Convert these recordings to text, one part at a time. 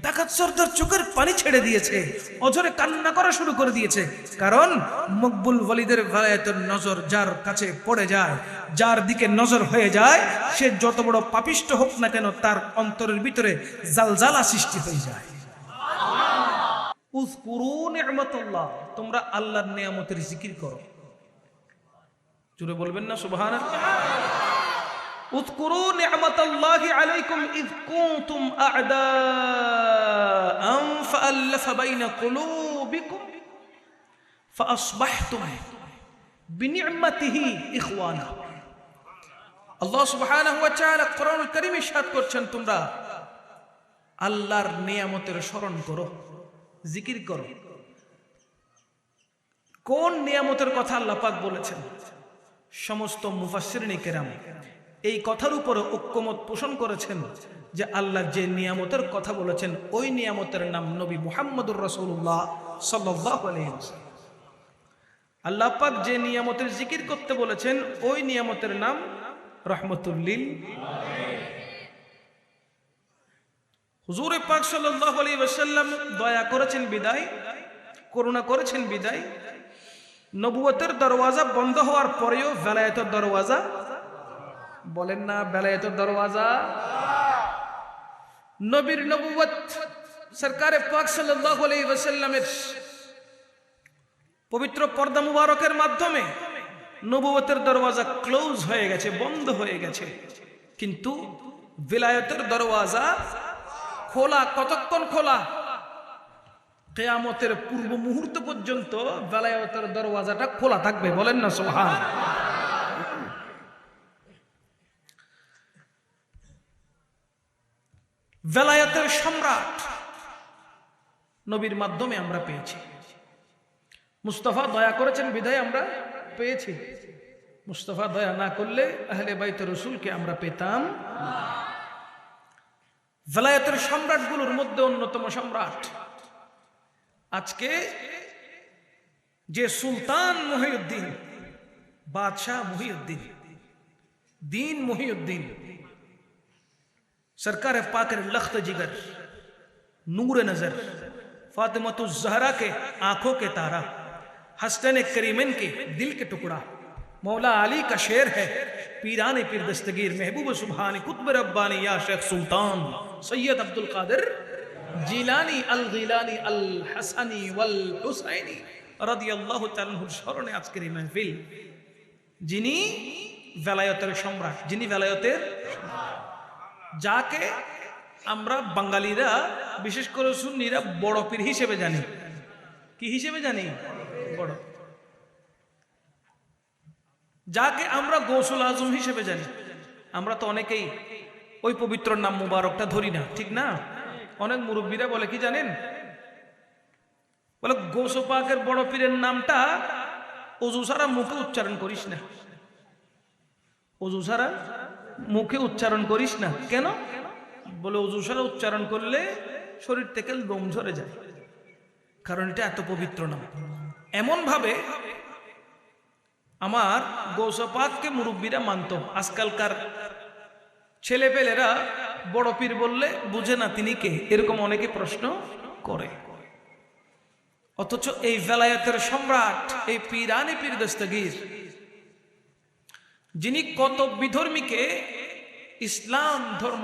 ডাকাত সর্দার চোখের পানি ছেড়ে দিয়েছে, অঝরে কান্না করা শুরু করে দিয়েছে। কারণ মকবুল ওয়ালিদের ভেলায়েতের নজর যার কাছে পড়ে যায়, যার দিকে নজর হয়ে যায়, সে যত বড় পাপিষ্ট হোক না কেন তার অন্তরের ভিতরে জালজালা সৃষ্টি হয়ে যায়। উযকুরু নি'মাতাল্লাহ, তোমরা আল্লাহর নিয়ামতের জিকির করো। জোরে বলবেন না সুবহানাল্লাহ। উযকুরু নি'মাতাল্লাহি আলাইকুম ইয কুনতুম আ'দাআন ফাআল্লাফা বাইনা কুলুবিকুম ফাআসবাহতুম বিনি'মাতিহি ইখওয়ানা। আল্লাহ সুবহানাহু ওয়া তাআলা কোরআনুল কারীমে ইরশাদ করছেন, তোমরা আল্লাহর নিয়ামতের স্মরণ করো, জিকির করো। কোন নিয়ামতের কথা আল্লাহ পাক বলেছেন? সমস্ত মুফাসসিরিনে কেরাম এই কথার উপরে ঐক্যমত পোষণ করেছেন যে আল্লাহ যে নিয়ামতের কথা বলেছেন ওই নিয়ামতের নাম নবী মুহাম্মদুর রাসূলুল্লাহ সাল্লাল্লাহু আলাইহি ওয়াসাল্লাম। আল্লাহ পাক যে নিয়ামতের জিকির করতে বলেছেন ওই নিয়ামতের নাম রাহমাতুল লিল আলামিন। হুজুর পাক সাল্লাল্লাহু আলাইহি ওয়াসাল্লাম দয়া করেছেন বিদায়, করুণা করেছেন বিদায়, নবুয়তের দরওয়াজা বন্ধ হওয়ার পরেও বেলায়েতের দরওয়াজা, বলেন না বেলায়েতের দরওয়াজা, নবীর নবুয়ত সরকারে পাক সাল্লাল্লাহু আলাইহি ওয়াসাল্লামের পবিত্র পর্দা মুবারকের মাধ্যমে নবুয়তের দরওয়াজা ক্লোজ হয়ে গেছে, বন্ধ হয়ে গেছে, কিন্তু বেলায়েতের দরওয়াজা খোলা। কতক্ষণ খোলা? কিয়ামতের পূর্ব মুহূর্ত পর্যন্ত বেলায়েতের দরওয়াজাটা খোলা থাকবে, বলেন না সুবহানাল্লাহ। বেলায়েতের সম্রাট নবীর মাধ্যমে আমরা পেয়েছি। মুস্তাফা দয়া করেছেন বিধায় আমরা পেয়েছি। মুস্তাফা দয়া না করলে আহলে বাইত রাসূলকে আমরা পেতাম না। বেলায়েতের সম্রাটগুলোর মধ্যে অন্যতম সম্রাট আজকে যে সুলতান মহিউদ্দিন, বাদশাহ মহিউদ্দিন, दीन मुहिउद्दीन सरकार पाकर लख्त जिगर, नूर नजर, फातिमतुज ज़हरा के आंखों के तारा, हसन करीमन के दिल के टुकड़ा, मौला अली का शेर है, पीराने पीर दस्तगीर, महबूब सुबहानी कुतुब रब्बानी या शेख सुल्तान सैयद अब्दुल कादिर जिलानी अल गिलानी अल हसनी वल हुसैनी রাদিয়াল্লাহু তাআলা আনহুর স্মরণে আজকের এই মাহফিল। যিনি বেলায়েতের সম্রাট, যিনি বেলায়েতের যাকে আমরা বাঙালিরা বিশেষ করে সুন্নিরা বড় পীর হিসেবে জানি। কি হিসেবে জানি? বড়। যাকে আমরা গৌসুল আজম হিসেবে জানি। আমরা তো অনেকেই ওই পবিত্র নাম মুবারকটা ধরি না, ঠিক না? অনেক মুরব্বীরা বলে কি জানেন, বলে গৌস পাকের বড় পীরের নামটা ওযু ছাড়া মুখে উচ্চারণ করিস না, ওযু ছাড়া মুখে উচ্চারণ করিস না। কেন? বলে ওযু ছাড়া উচ্চারণ করলে শরীর থেকে লোম ঝরে যায়, কারণ এটা এত পবিত্র নাম। এমন ভাবে আমার গৌস পাককে মুরব্বীরা মানত। আজকালকার ছেলেপেলেরা বড় পীর বললে বুঝে না তিনি কে, এরকম অনেকে প্রশ্ন করে। অথচ এই বেলায়েতের সম্রাট, এই পীরানে পীর দস্তগীর, যিনি কত বিধর্মীকে ইসলাম ধর্ম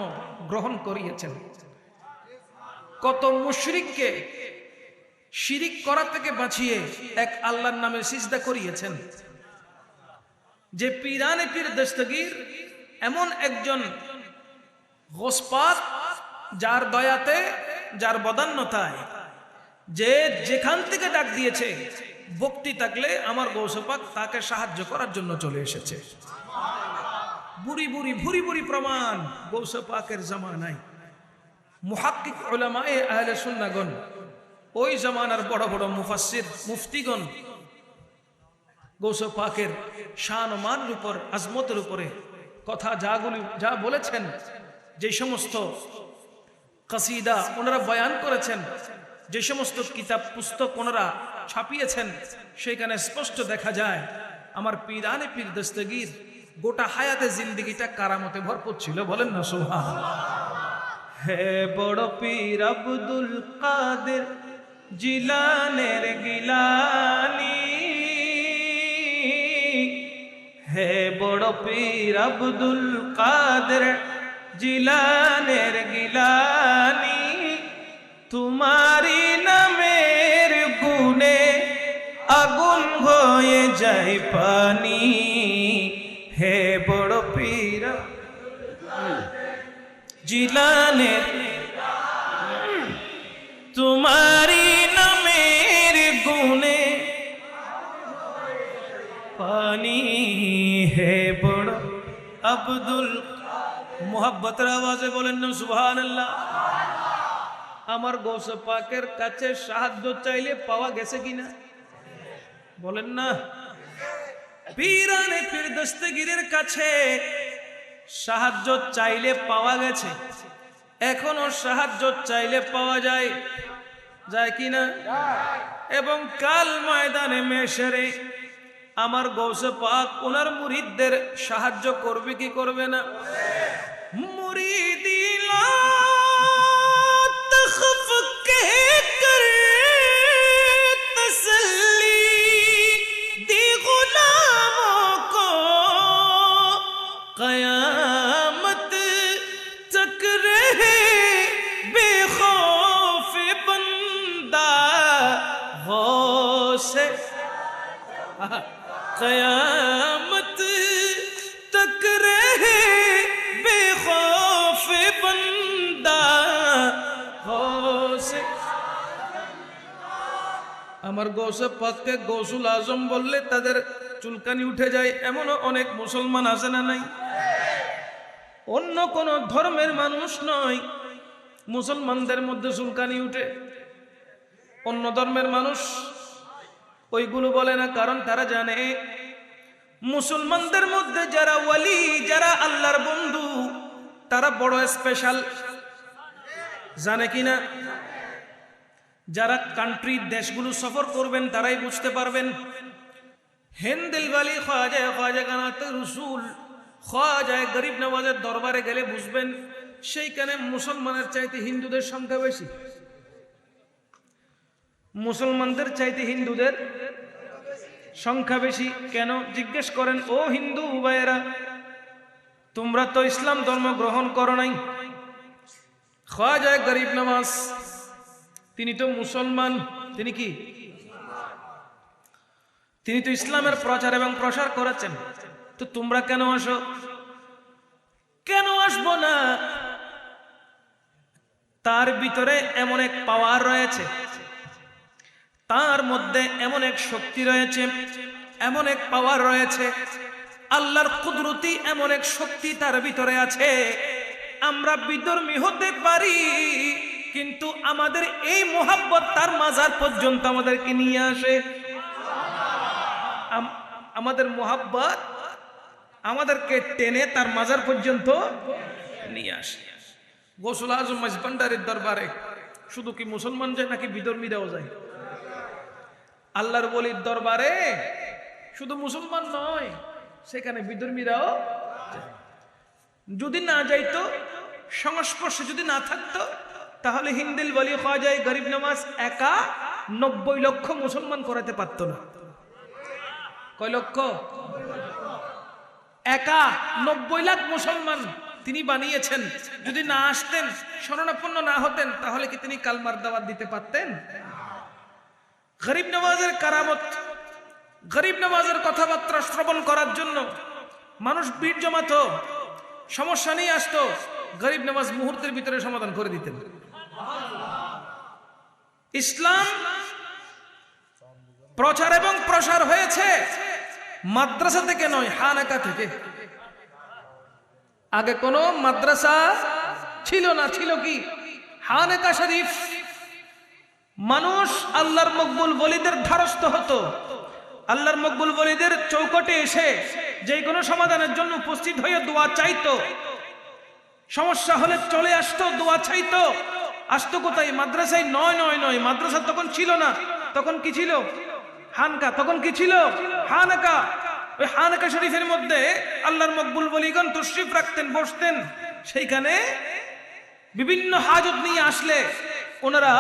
গ্রহণ করিয়েছেন, কত মুশরিককে শিরিক করা থেকে বাঁচিয়ে এক আল্লাহর নামে সিজদা করিয়েছেন, যে পীরানে পীর দস্তগীর এমন একজন গৌস পাক যার দয়াতে, যার বদান্যতায়, যে যেখান থেকে ডাক দিয়েছে, ভক্তি থাকলে আমার গৌস পাক তাকে সাহায্য করার জন্য চলে এসেছে। বুড়ি বুড়ি ভুরি ভুরি প্রমাণ গৌস পাকের জামানায় মুহাক্কিক উলামায়ে আহলে সুন্নাহগণ, ওই জামানার বড় বড় মুফাসসির মুফতিগণ গৌস পাকের শান ও মানের উপর, আজমতের উপরে কথা যা বলেছেন, যে সমস্ত কাসিদা ওনারা বয়ান করেছেন, যে সমস্ত কিতাব পুস্তক ওনারা ছাপিয়েছেন, সেখানে স্পষ্ট দেখা যায় আমার পীরানে পীর দস্তগীর গোটা হায়াতে জিন্দেগিটা কারামতে ভরপুর ছিল, বলেন না সুবহানাল্লাহ। হে বড় পীর আব্দুল কাদের জিলানের গিলানি, হে বড় পীর আব্দুল কাদের জিলানের গিলানি, তোমারি নামের গুণে আগুন হয়ে যায় পানি, হে বড় পীর জিলানের তোমারি নামের গুণে পানি, হে বড় আব্দুল। মোহাব্বতের আওয়াজে বলেন না সুবহানাল্লাহ। আমার গৌসে পাকের কাছে সাহায্য চাইলে পাওয়া গেছে কিনা বলেন না? পীরানে পীর দস্তগীরের কাছে সাহায্য চাইলে পাওয়া গেছে, এখনো সাহায্য চাইলে পাওয়া যায়, যায় কিনা? এবং কাল ময়দানে মেশরে আমার গৌসে পাক ওনার মুরিদদের সাহায্য করবে কি করবে না? মুরিদি লা তখফ কে কর তসল্লি দি গুলামো কো কয়ামত তক রহে বেখৌফ বন্দা গৌসে कयामत तक रहे बेखौफ बंदा गौसे। আমার গৌসে পাককে গৌসুল আজম বললে তাদের চুলকানি উঠে যায়, এমনও অনেক মুসলমান আছে না নাই? অন্য কোন ধর্মের মানুষ নয়, মুসলমানদের মধ্যে চুলকানি উঠে। অন্য ধর্মের মানুষ ওইগুলো বলে না, কারণ তারা জানে মুসলমানদের মধ্যে যারা ওয়ালি, যারা আল্লাহর বন্ধু, তারা বড় স্পেশাল। জানে কিনা? যারা কান্ট্রি দেশগুলো সফর করবেন তারাই বুঝতে পারবেন। হেন্দিল ওয়ালি খাজা খাজা কানাতে রসুল খাজা গরিব নওয়াজের দরবারে গেলে বুঝবেন সেইখানে মুসলমানের চাইতে হিন্দুদের সংখ্যা বেশি। মুসলমানদের চাইতে হিন্দুদের সংখ্যা বেশি। কেন জিজ্ঞেস করেন? ও হিন্দু ভাইয়েরা, তোমরা তো ইসলাম ধর্ম গ্রহণ করো নাই। খাজা গরিব নওয়াজ তিনি তো মুসলমান, তিনি কি? তিনি তো ইসলামের প্রচার এবং প্রসার করেছেন। তো তোমরা কেন আসো? কেন আসবো না? তার ভিতরে এমন এক পাওয়ার রয়েছে, তার মধ্যে এমন এক শক্তি রয়েছে, এমন এক পাওয়ার রয়েছে, আল্লাহর কুদরতি এমন এক শক্তি তার ভিতরে আছে। আমরা বিধর্মী হতে পারি, কিন্তু আমাদের এই মোহাব্বত তার মাজার পর্যন্ত আমাদেরকে নিয়ে আসে। আমাদের মোহাব্বত আমাদেরকে টেনে তার মাজার পর্যন্ত নিয়ে আসে। গৌসুল আজম মাঝভান্ডারের দরবারে শুধু কি মুসলমান যায় নাকি বিধর্মীরাও যায়? আল্লাহর ওলির দরবারে শুধু মুসলমান নয়, সেখানে বিধর্মীরাও যদি না যাইতো, সংস্পর্শে যদি না থাকতো, তাহলে হিন্দিল ওলি খাজা গরিব নওয়াজ একা 90 লক্ষ মুসলমান করাতে পারত না। কয় লক্ষ? একা 90 লাখ মুসলমান তিনি বানিয়েছেন। যদি না আসতেন, শরণাপন্ন না হতেন, তাহলে কি তিনি কালমার দাওয়াত দিতে পারতেন? গরিব নওয়াজের কারামত, গরিব নওয়াজের কথাবার্তা শ্রবণ করার জন্য মানুষ ভিড় জমাতো, সমস্যা নিয়ে আসতো, গরিব নওয়াজ মুহূর্তের ভিতরে সমাধান করে দিতেন। ইসলাম প্রচার এবং প্রসার হয়েছে মাদ্রাসা থেকে নয়, হানাকা থেকে। আগে কোন মাদ্রাসা ছিল না, ছিল কি? হানাকা শরীফ। মানুষ আল্লাহর মকবুল ওলিদের ধারস্থ হতো, আল্লাহর মকবুল ওলিদের চৌকটে এসে যে কোনো সমাধানের জন্য উপস্থিত হয়ে দোয়া চাইতো। সমস্যা হলে চলে আসতো, দোয়া চাইতো। আসতো কোথায়? মাদ্রাসায়। নয় নয় নয়, মাদ্রাসা তখন ছিল না। তখন কি ছিল? হানকা। তখন কি ছিল? হানাকা। ওই হানাকা শরীফের মধ্যে আল্লাহর মকবুল ওলিগণ তশরিফ রাখতেন, বসতেন। সেইখানে বিভিন্ন হাজত নিয়ে আসলে ওনারা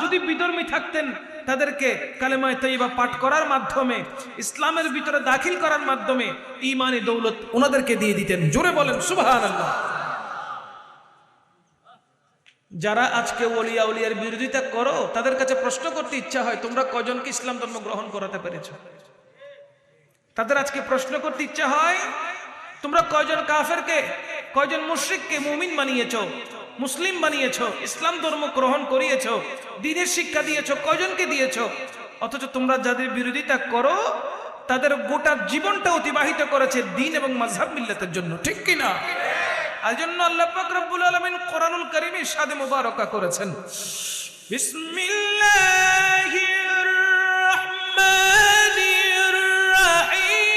যদি বিধর্মী থাকতেন তাদেরকে কালেমায়ে তয়্যিবা পাঠ করার মাধ্যমে ইসলামের ভিতরে দাখিল করার মাধ্যমে ঈমানি দৌলত ওনাদেরকে দিয়ে দিতেন। জোরে বলেন সুবহানাল্লাহ। যারা আজকে ওলিয়া উলিয়ার বিরোধিতা করো তাদের কাছে প্রশ্ন করতে ইচ্ছা হয়, তোমরা কয়জনকে ইসলাম ধর্ম গ্রহণ করাতে পেরেছো? তাদের আজকে প্রশ্ন করতে ইচ্ছা হয়, তোমরা কয়জন কাফেরকে, কয়জন মুশরিককে মুমিন বানিয়েছো, মুসলিম বানিয়েছো, ইসলাম ধর্ম গ্রহণ করিয়েছো, দ্বীনের শিক্ষা দিয়েছো, কয়জনকে দিয়েছো? অথচ তোমরা যাদের বিরোধিতা করো তাদের গোটা জীবনটা অতিবাহিত করেছে দ্বীন এবং মাযহাব মিল্লাতের জন্য, ঠিক কি না? আর জন্য আল্লাহ পাক রব্বুল আলামিন কোরআনুল কারীমে ইরশাদে মুবারাকা করেছেন, বিসমিল্লাহির রাহমানির রাহিম,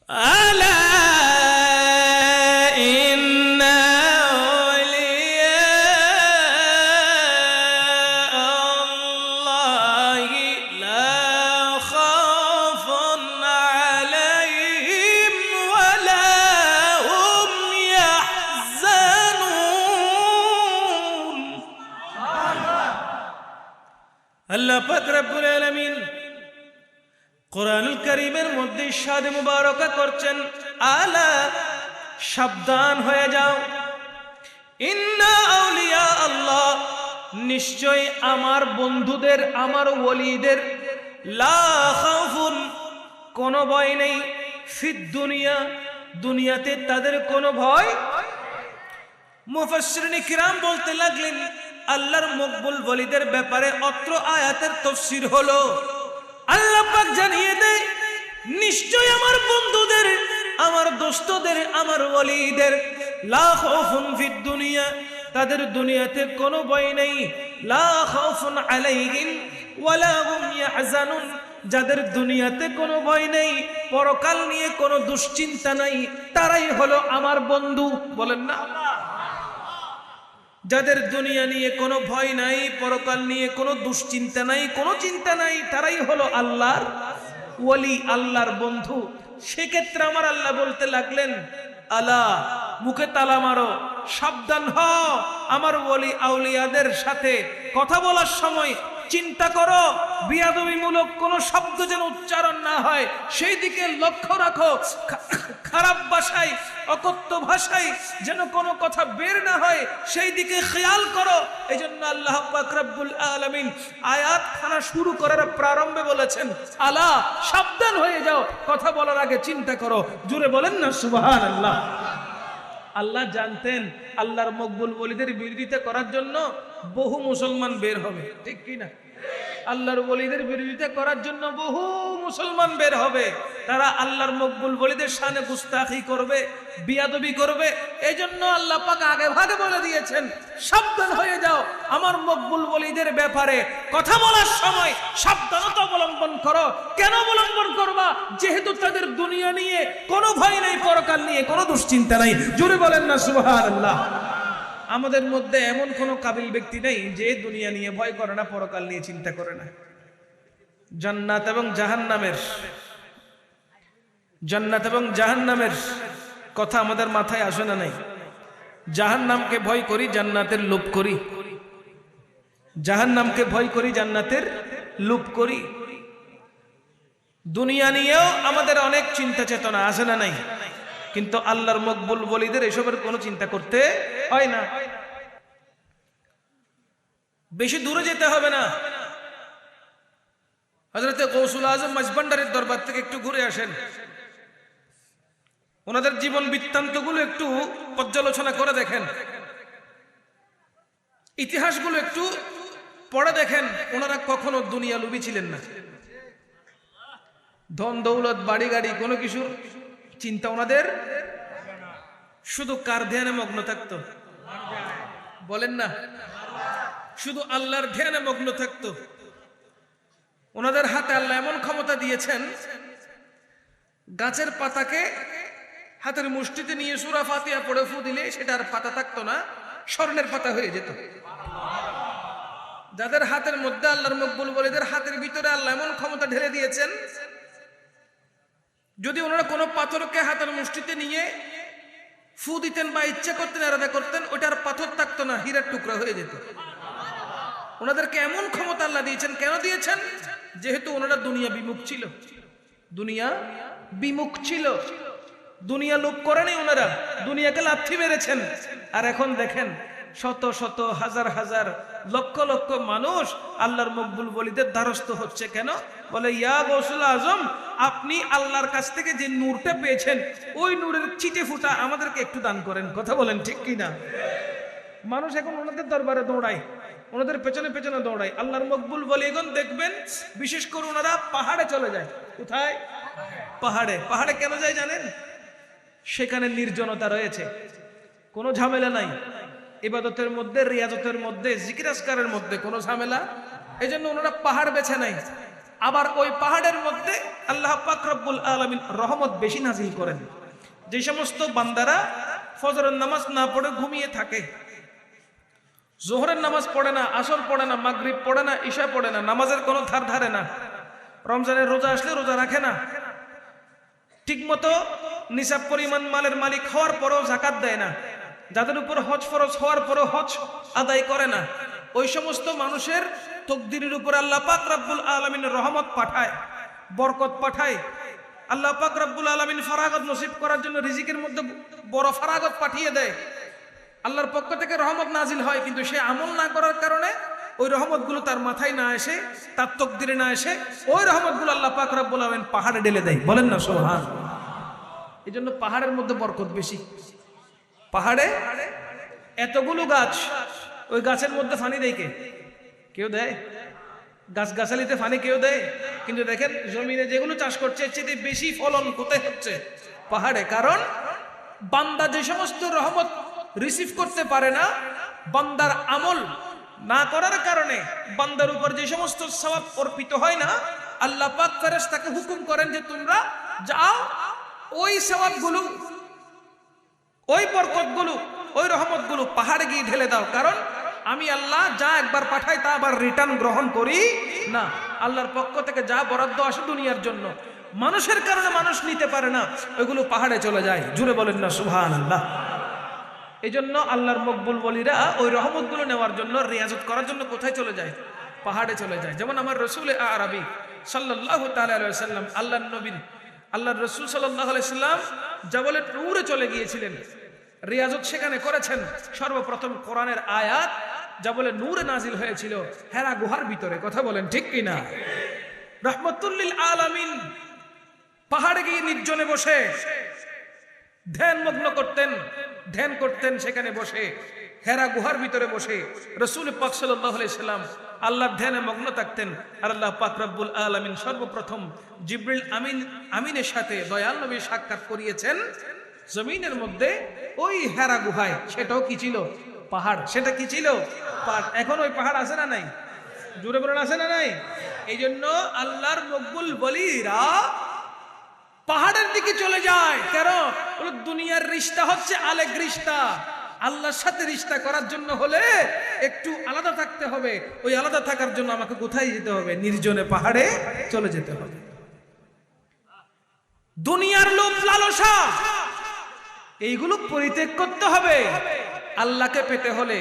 আলা আল্লাহ পাক রব্বুল আলামিন কোরআনুল কারীমের মধ্যে ইরশাদ মুবারাকা করছেন, আলা সাবধান হয়ে যাও, ইন্না আউলিয়া আল্লাহ, নিশ্চয় আমার বন্ধুদের, আমার ওলিদের, লা খাউফুন, কোনো ভয় নেই, ফিদ দুনিয়া, দুনিয়াতে তাদের কোনো ভয়। মুফাসসিরিন কিরাম বলতে লাগলেন আল্লাহর মকবুল ওলিদের ব্যাপারে অত্র আয়াতের তাফসীর হলো আল্লাহ পাক জানিয়ে দেয়, নিশ্চয় আমার বন্ধুদের, আমার দোস্তদের, আমার ওলিদের, লা খাউফুন ফিদ দুনিয়া, তাদের দুনিয়াতে কোনো ভয় নেই, লা খাউফুন আলাইহিম ওয়ালা হুম ইয়াহজানুন, যাদের দুনিয়াতে কোনো ভয় নেই, পরকাল নিয়ে কোনো দুশ্চিন্তা নাই, তারাই হলো আমার বন্ধু। বলেন না, যাদের দুনিয়া নিয়ে কোনো ভয় নাই, পরকাল নিয়ে কোনো দুশ্চিন্তা নাই, কোনো চিন্তা নাই, তারাই হলো আল্লাহর ওলি, আল্লাহর বন্ধু। সেক্ষেত্রে আমার আল্লাহ বলতে লাগলেন, আলা, মুখে তালা মারো, সাবধান হও, আমার ওলি আউলিয়াদের সাথে কথা বলার সময় চিন্তা করো, বিয়াদবিমূলক কোনো শব্দ যেন উচ্চারণ না হয়, সেই দিকে লক্ষ্য রাখো। খারাপ ভাষায়, অকথ্য ভাষায় যেন কোনো কথা বের না হয়, সেই দিকে খেয়াল করো। এই জন্য আল্লাহ পাক রব্বুল আলামিন আয়াত খানা শুরু করার প্রারম্ভে বলেছেন, আলা, সাবধান হয়ে যাও, কথা বলার আগে চিন্তা করো। জুড়ে বলেন না সুবহানাল্লাহ। আল্লাহ জানতেন আল্লাহর মকবুল ওলিদের বিরোধিতা করার জন্য বহু মুসলমান বের হবে, ঠিক কি না? আল্লাহর ওলিদের বিরোধিতা করার জন্য বহু মুসলমান বের হবে, তারা আল্লাহর মকবুল ওলিদের শানে গুস্তাখি করবে, বিয়াদবি করবে। এই জন্য আল্লাহ পাক আগে ভাগে বলে দিয়েছেন, সাবধান হয়ে যাও, আমার মকবুল ওলিদের ব্যাপারে কথা বলার সময় সাবধানতা অবলম্বন করো। কেন অবলম্বন করবা? যেহেতু তাদের দুনিয়া নিয়ে কোনো ভয় নেই, পরকাল নিয়ে কোনো দুশ্চিন্তা নাই। জোরে বলেন না সুবহানাল্লাহ। আমাদের মধ্যে এমন কোনো কাবিল ব্যক্তি নেই যে দুনিয়া নিয়ে ভয় করে না, পরকাল নিয়ে চিন্তা করে না। জান্নাত এবং জাহান্নামের কথা আমাদের মাথায় আসে না? নাই। জাহান্নামকে ভয় করি, জান্নাতের লোভ করি। জাহান্নামকে ভয় করি, জান্নাতের লোভ করি। দুনিয়া নিয়েও আমাদের অনেক চিন্তা চেতনা আসে না? নাই। কিন্তু আল্লাহর মকবুল ওলিদের এসবের কোনো চিন্তা করতে হয় না। বেশি দূরে যেতে হবে না, হযরতে গৌসুল আজম মাঝভান্ডারের দরবার থেকে একটু ঘুরে আসেন, ওনাদের জীবন বৃত্তান্তগুলো একটু পর্যালোচনা করে দেখেন, ইতিহাসগুলো একটু পড়ে দেখেন। ওনারা কখনো দুনিয়া লোভী ছিলেন না। ধন দৌলত, বাড়ি গাড়ি, কোনো কিছুর চিন্তা ওনাদের, শুধু কার ধ্যানে মগ্ন থাকতো? বলেন না, শুধু আল্লাহর ধ্যানে মগ্ন থাকতো। ওনাদের হাতে আল্লাহ এমন ক্ষমতা দিয়েছেন, গাছের পাতাকে হাতের মুষ্টিতে নিয়ে সূরা ফাতিহা পড়ে ফু দিলে সেটা আর পাতা থাকতো না, স্বর্ণের পাতা হয়ে যেত। যাদের হাতের মধ্যে আল্লাহর মকবুল ওলিদের হাতের ভিতরে আল্লাহ এমন ক্ষমতা ঢেলে দিয়েছেন, যদি ওনারা কোনো পাথরকে হাতের মুষ্টিতে নিয়ে ফু দিতেন বা ইচ্ছা করতেন আলাদা করতেন, ওটার পাথর থাকতো না, হীরার টুকরা হয়ে যেত। ওনাদেরকে এমন ক্ষমতা আল্লাহ দিয়েছেন। কেন দিয়েছেন? যেহেতু ওনারা দুনিয়া বিমুখ ছিল, দুনিয়া বিমুখ ছিল, দুনিয়া লোভ করেনি, ওনারা দুনিয়াকে লাথি মেরেছেন। আর এখন দেখেন শত শত হাজার হাজার লক্ষ লক্ষ মানুষ আল্লাহর মকবুল ওলিদের দ্বারস্থ হচ্ছে। কেন? বলে ইয়া গৌসুল আজম, আপনি আল্লাহর কাছ থেকে যে নূরটা পেয়েছেন ওই নূরের ছিটে ফুটা আমাদেরকে একটু দান করেন। কথা বলেন ঠিক কিনা? মানুষ এখন ওনাদের দরবারে দৌড়ায়, ওনাদের পেছনে পেছনে দৌড়ায়। আল্লাহর মকবুল ওলিগণ দেখবেন বিশেষ করে ওনারা পাহাড়ে চলে যায়। কোথায়? পাহাড়ে। পাহাড়ে কেন যায় জানেন? সেখানে নির্জনতা রয়েছে, কোনো ঝামেলা নাই। ইবাদতের মধ্যে, রিয়াজতের মধ্যে, জিকির আজকারের মধ্যে কোনো ঝামেলা, এই জন্য ওনারা পাহাড় বেছে নাই। আবার ওই পাহাড়ের মধ্যে আল্লাহ পাক রব্বুল আলামিন রহমত বেশি নাজিল করেন। যে সমস্ত বান্দারা ফজরের নামাজ না পড়ে ঘুমিয়ে থাকে, জোহরের নামাজ পড়ে না, আসর পড়ে না, মাগরিব পড়ে না, ইশা পড়ে না, নামাজের কোনো ধার ধারে না, রমজানের রোজা আসলে রোজা রাখে না, ঠিক মতো নিসাব পরিমাণ মালের মালিক হওয়ার পরও যাকাত দেয় না, যাদের উপর হজ ফরজ হওয়ার পরও হজ আদায় করে না, ওই সমস্ত মানুষের তকদিরের উপর আল্লাহ পাক রব্বুল আলামিন রহমত পাঠায়, বরকত পাঠায়। আল্লাহ পাক রব্বুল আলামিন ফারাগত নসিব করার জন্য রিজিকের মধ্যে বড় ফারাগত পাঠিয়ে দেয়। আল্লাহর পক্ষ থেকে রহমত নাজিল হয়, কিন্তু সে আমল না করার কারণে ওই রহমতগুলো তার মাথায় না এসে, তার তকদিরে না এসে, ওই রহমতগুলো আল্লাহ পাক রব্বুল আলামিন পাহাড়ে ঢেলে দেয়। বলেন না সুবহান। এই জন্য পাহাড়ের মধ্যে বরকত বেশি। পাহাড়ে এতগুলো গাছ, ওই গাছের মধ্যে পানি দেয় কে? কেউ দেয়? গাছ গাছালিতে পানি কেউ দেয়? কিন্তু দেখেন জমিনে যেগুলো চাষ করছে এর চেয়ে বেশি ফলন কোথায় হচ্ছে? পাহাড়ে। কারণ বান্দা যে সমস্ত রহমত রিসিভ করতে পারে না, বান্দার আমল না করার কারণে বান্দার উপর যে সমস্ত সওয়াব অর্পিত হয় না, আল্লাহ পাক ফেরেশতাকে হুকুম করেন যে তোমরা যাও ওই সওয়াবগুলো, ওই বরকতগুলো, ওই রহমতগুলো পাহাড়ে গিয়ে ঢেলে দাও। কারণ আমি আল্লাহ যা একবার পাঠাই তা আবার রিটার্ন গ্রহণ করি না। আল্লাহর পক্ষ থেকে যা বরাদ্দ আসে দুনিয়ার জন্য, মানুষের কারণে মানুষ নিতে পারে না, ওইগুলো পাহাড়ে চলে যায়। জুড়ে বলেন না সুবহানাল্লাহ। এই জন্য আল্লাহর মকবুল ওলিরা ওই রহমতগুলো নেওয়ার জন্য, রিয়াজত করার জন্য কোথায় চলে যায়? পাহাড়ে চলে যায়। যেমন আমার রসুল আরবি সাল্লাল্লাহু তাআলা আলাইহি ওয়াসাল্লাম, আল্লাহর নবী, আল্লাহর রসুল সাল্লাল্লাহু আলাইহি সাল্লাম জাবলে নূরে চলে গিয়েছিলেন, রিয়াজত সেখানে করেছেন। সর্বপ্রথম কোরআনের আয়াত জাবলে নূরে নাজিল হয়েছিল হেরা গুহার ভিতরে। কথা বলেন ঠিক কিনা? রাহমাতুল লিল আলামিন পাহাড়ে গিয়ে নির্জনে বসে ধ্যানমগ্ন করতেন, ধ্যান করতেন সেখানে বসে, হেরা গুহার ভিতরে বসে রাসূল পাক সাল্লাল্লাহু আলাইহি সাল্লাম আল্লাহর ধ্যানে মগ্ন থাকতেন। আর আল্লাহ পাক রব্বুল আলামিন সর্বপ্রথম জিবরিল আমিনের সাথে দয়াল নবী সাক্ষাৎ করিয়েছেন জমিনের মধ্যে, ওই হেরা গুহায়। সেটাও কি ছিল? পাহাড়। সেটা কি ছিল? পাহাড়। এখন ওই পাহাড় আছে না নাই? জোরে বলেন আছে না নাই? এই জন্য আল্লাহর মকবুল ওলিরা পাহাড়ের দিকে চলে যায়। কেন? দুনিয়ার রিশতা হচ্ছে আলেগ রিশতা। আল্লাহর সাথে রিশতা করার জন্য হলে একটু আলাদা থাকতে হবে। ওই আলাদা থাকার জন্য আমাকে কোথায় যেতে হবে? নির্জনে পাহাড়ে চলে যেতে হবে। দুনিয়ার লোভ লালসা এইগুলো পরিত্যাগ করতে হবে। আল্লাহকে পেতে হলে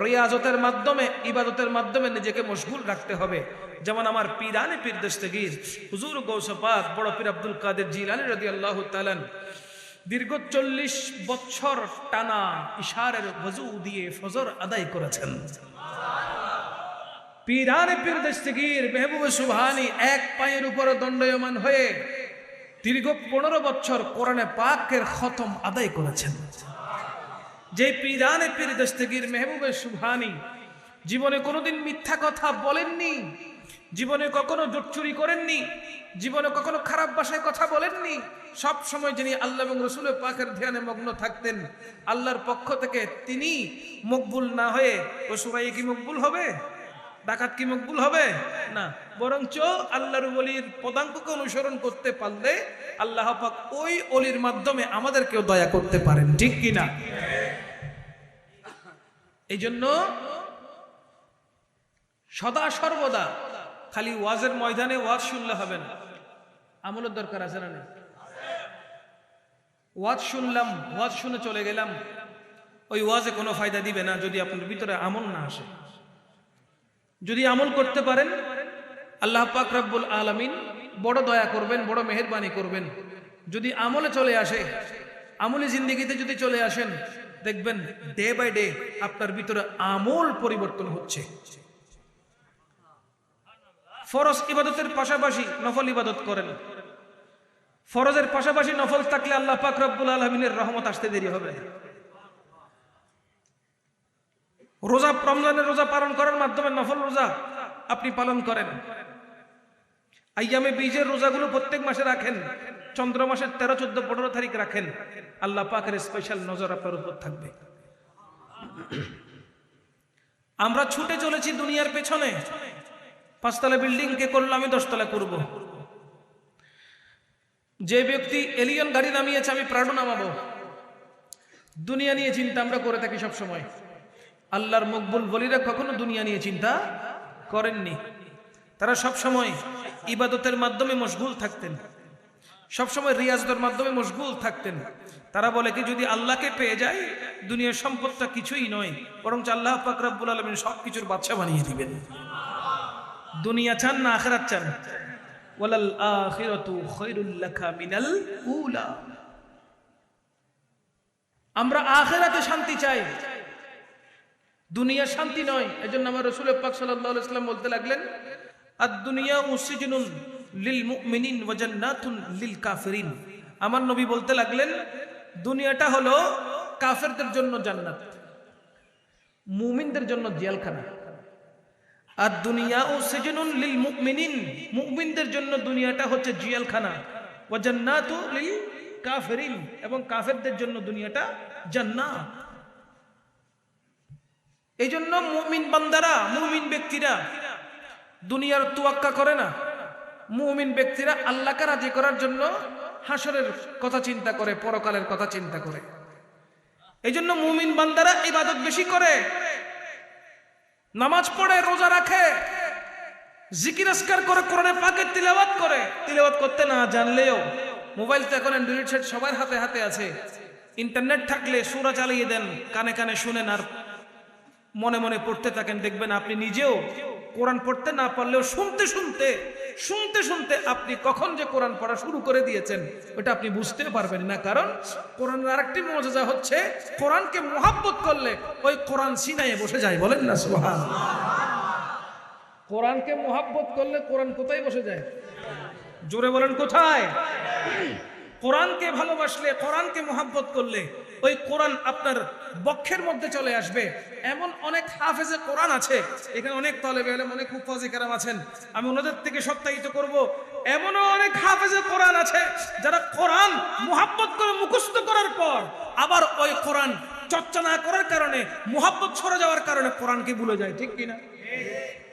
রিয়াজতের মাধ্যমে, ইবাদতের মাধ্যমে নিজেকে মশগুল রাখতে হবে। যেমন আমার পীরানে পীর দস্তগীর হুজুর গৌস পাক বড় পীর আব্দুল কাদের জিলানী রাদিয়াল্লাহু তাআলা দীর্ঘ 40 বছর টানা ইশারের ওযু দিয়ে ফজর আদায় করেছেন। পীরানে পীর দস্তগীর মেহবুব সুবহানী এক পায়ের উপরে দণ্ডায়মান হয়ে দীর্ঘ 15 বছর কোরআনে পাকের খতম আদায় করেছেন। যে পীরানে পীর দস্তগীর মেহবুবে সুবহানী জীবনে কোনোদিন মিথ্যা কথা বলেননি, জীবনে কখনো জোট চুরি করেননি, জীবনে কখনো খারাপ ভাষায় কথা বলেননি। সব সময় যিনি আল্লাহ এবং রাসূলের পাকের ধ্যানে মগ্ন থাকতেন, আল্লাহর পক্ষ থেকে তিনি মকবুল না হয়ে ও সুরাই কি মকবুল হবে? ডাকাত কি মকবুল হবে? না। বরঞ্চ আল্লাহর ওলির পদাঙ্ককে অনুসরণ করতে পারলে আল্লাহ পাক ওই ওলির মাধ্যমে আমাদেরকেও দয়া করতে পারেন। ঠিক কিনা? এই জন্য সদা সর্বদা খালি ওয়াজের ময়দানে ওয়াজ শুনলে হবে না, আমলের দরকার আছে না? ওয়াজ শুনলাম, ওয়াজ শুনে চলে গেলাম, ওই ওয়াজে কোনো ফায়দা দিবে না যদি আপনার ভিতরে আমল না আসে। যদি আমল করতে পারেন আল্লাহ পাক রব্বুল আলামিন বড় দয়া করবেন, বড় মেহেরবানি করবেন। যদি আমলে চলে আসে, আমলি জিন্দেগিতে যদি চলে আসেন, দেখবেন ডে বাই ডে আপনার ভিতরে আমল পরিবর্তন হচ্ছে। ফরজ ইবাদতের পাশাপাশি নফল ইবাদত করেন। ফরজের পাশাপাশি নফল থাকলে আল্লাহ পাক রব্বুল আলামিনের রহমত আসতে দেরি হবে। রোজা, রমজানের রোজা পালন করার মাধ্যমে নফল রোজা আপনি পালন করেন। আইয়ামে বীজের রোজাগুলো প্রত্যেক মাসে রাখেন, চন্দ্র মাসের 13, 14, 15 তারিখ রাখেন, আল্লাহ পাকের স্পেশাল নজর আপনার উপর থাকবে। আমরা ছুটে চলেছি দুনিয়ার পেছনে। 5 তলা বিল্ডিং কে করলো, আমি 10 তলা করব। যে ব্যক্তি এলিয়ন গাড়ি নামিয়েছে, আমি প্রাণও নামাবো। দুনিয়া নিয়ে চিন্তা আমরা করে থাকি সব সময়। আল্লাহর মকবুল বলিরা কখনো দুনিয়া নিয়ে চিন্তা করেননি। তারা সব সময় ইবাদতের মাধ্যমে মশগুল থাকতেন, সব সময় রিয়াজতের মাধ্যমে মশগুল থাকতেন। তারা বলে কি, যদি আল্লাহকে পেয়ে যায় দুনিয়ার সম্পদটা কিছুই নয়, বরং আল্লাহ পাক রব্বুল আলামিন সবকিছুর বাদশা বানিয়ে দিবেন। দুনিয়া চান না আখিরাত চান? ওয়ালাল আখিরাতু খায়রুল লাকা মিনাল উলা। আমরা আখিরাতে শান্তি চাই, দুনিয়া শান্তি নয়। এজন্য আমার রাসূল পাক সাল্লাল্লাহু আলাইহি ওয়াসাল্লাম বলতে লাগলেন, আদ-দুনিয়া মুসজিনুন লিল মুমিনিন ওয়া জান্নাতুন লিল কাফিরিন। আমার নবী বলতে লাগলেন, দুনিয়াটা হলো কাফেরদের জন্য জান্নাত, মুমিনদের জন্য জেলখানা। আর দুনিয়া মুসজিনুন লিল মুমিনিন, মুমিনদের জন্য দুনিয়াটা হচ্ছে জেলখানা। ওয়া জান্নাতু লিল কাফিরিন, এবং কাফেরদের জন্য দুনিয়াটা জান্নাত। এই জন্য মুমিন বান্দারা, মুমিন ব্যক্তিরা দুনিয়ার তোয়াক্কা করে না। মুমিন ব্যক্তিরা আল্লাহকে রাজি করার জন্য হাসরের কথা চিন্তা করে, পরকালের কথা চিন্তা করে। এই জন্য মুমিন বান্দারা ইবাদত বেশি করে, নামাজ পড়ে, রোজা রাখে, জিকির আজকার করে, কোরআনে পাকের তিলাওয়াত করে। তিলাওয়াত করতে না জানলেও মোবাইল তো এখন অ্যান্ড্রয়েড সেট সবার হাতে হাতে আছে। ইন্টারনেট থাকলে সূরা চালিয়ে দেন, কানে কানে শুনেন আর মনে মনে পড়তে থাকেন। দেখবেন আপনি নিজেও কোরআন পড়তে না পারলেও শুনতে শুনতে শুনতে শুনতে আপনি কখন যে কোরআন পড়া শুরু করে দিয়েছেন ওটা আপনি বুঝতে পারবেন না। কারণ কোরআনের আরেকটি মজা হচ্ছে, কোরআনকে মুহাব্বত করলে ওই কোরআন সিনায় বসে যায়। বলেন না সুবহানাল্লাহ। কোরআনকে মুহাব্বত করলে কোরআন কোথায় বসে যায়? জোরে বলেন, কোথায়? কোরআনকে ভালোবাসলে, কোরআনকে মুহাব্বত করলে ওই কোরআন আপনার বক্ষের মধ্যে চলে আসবে। এমন অনেক হাফেজে কোরআন আছে, এখানে অনেক তালেবে ইলম, অনেক হুফাজে কেরাম আছেন, আমি ওনাদের থেকে সত্যায়িত করব। এমনও অনেক হাফেজে কোরআন আছে যারা কোরআন মুহাব্বত করে মুখস্থ করার পর আবার ওই কোরআন চর্চা না করার কারণে, মুহাব্বত সরে যাওয়ার কারণে কোরআনকে ভুলে যায়। ঠিক কিনা?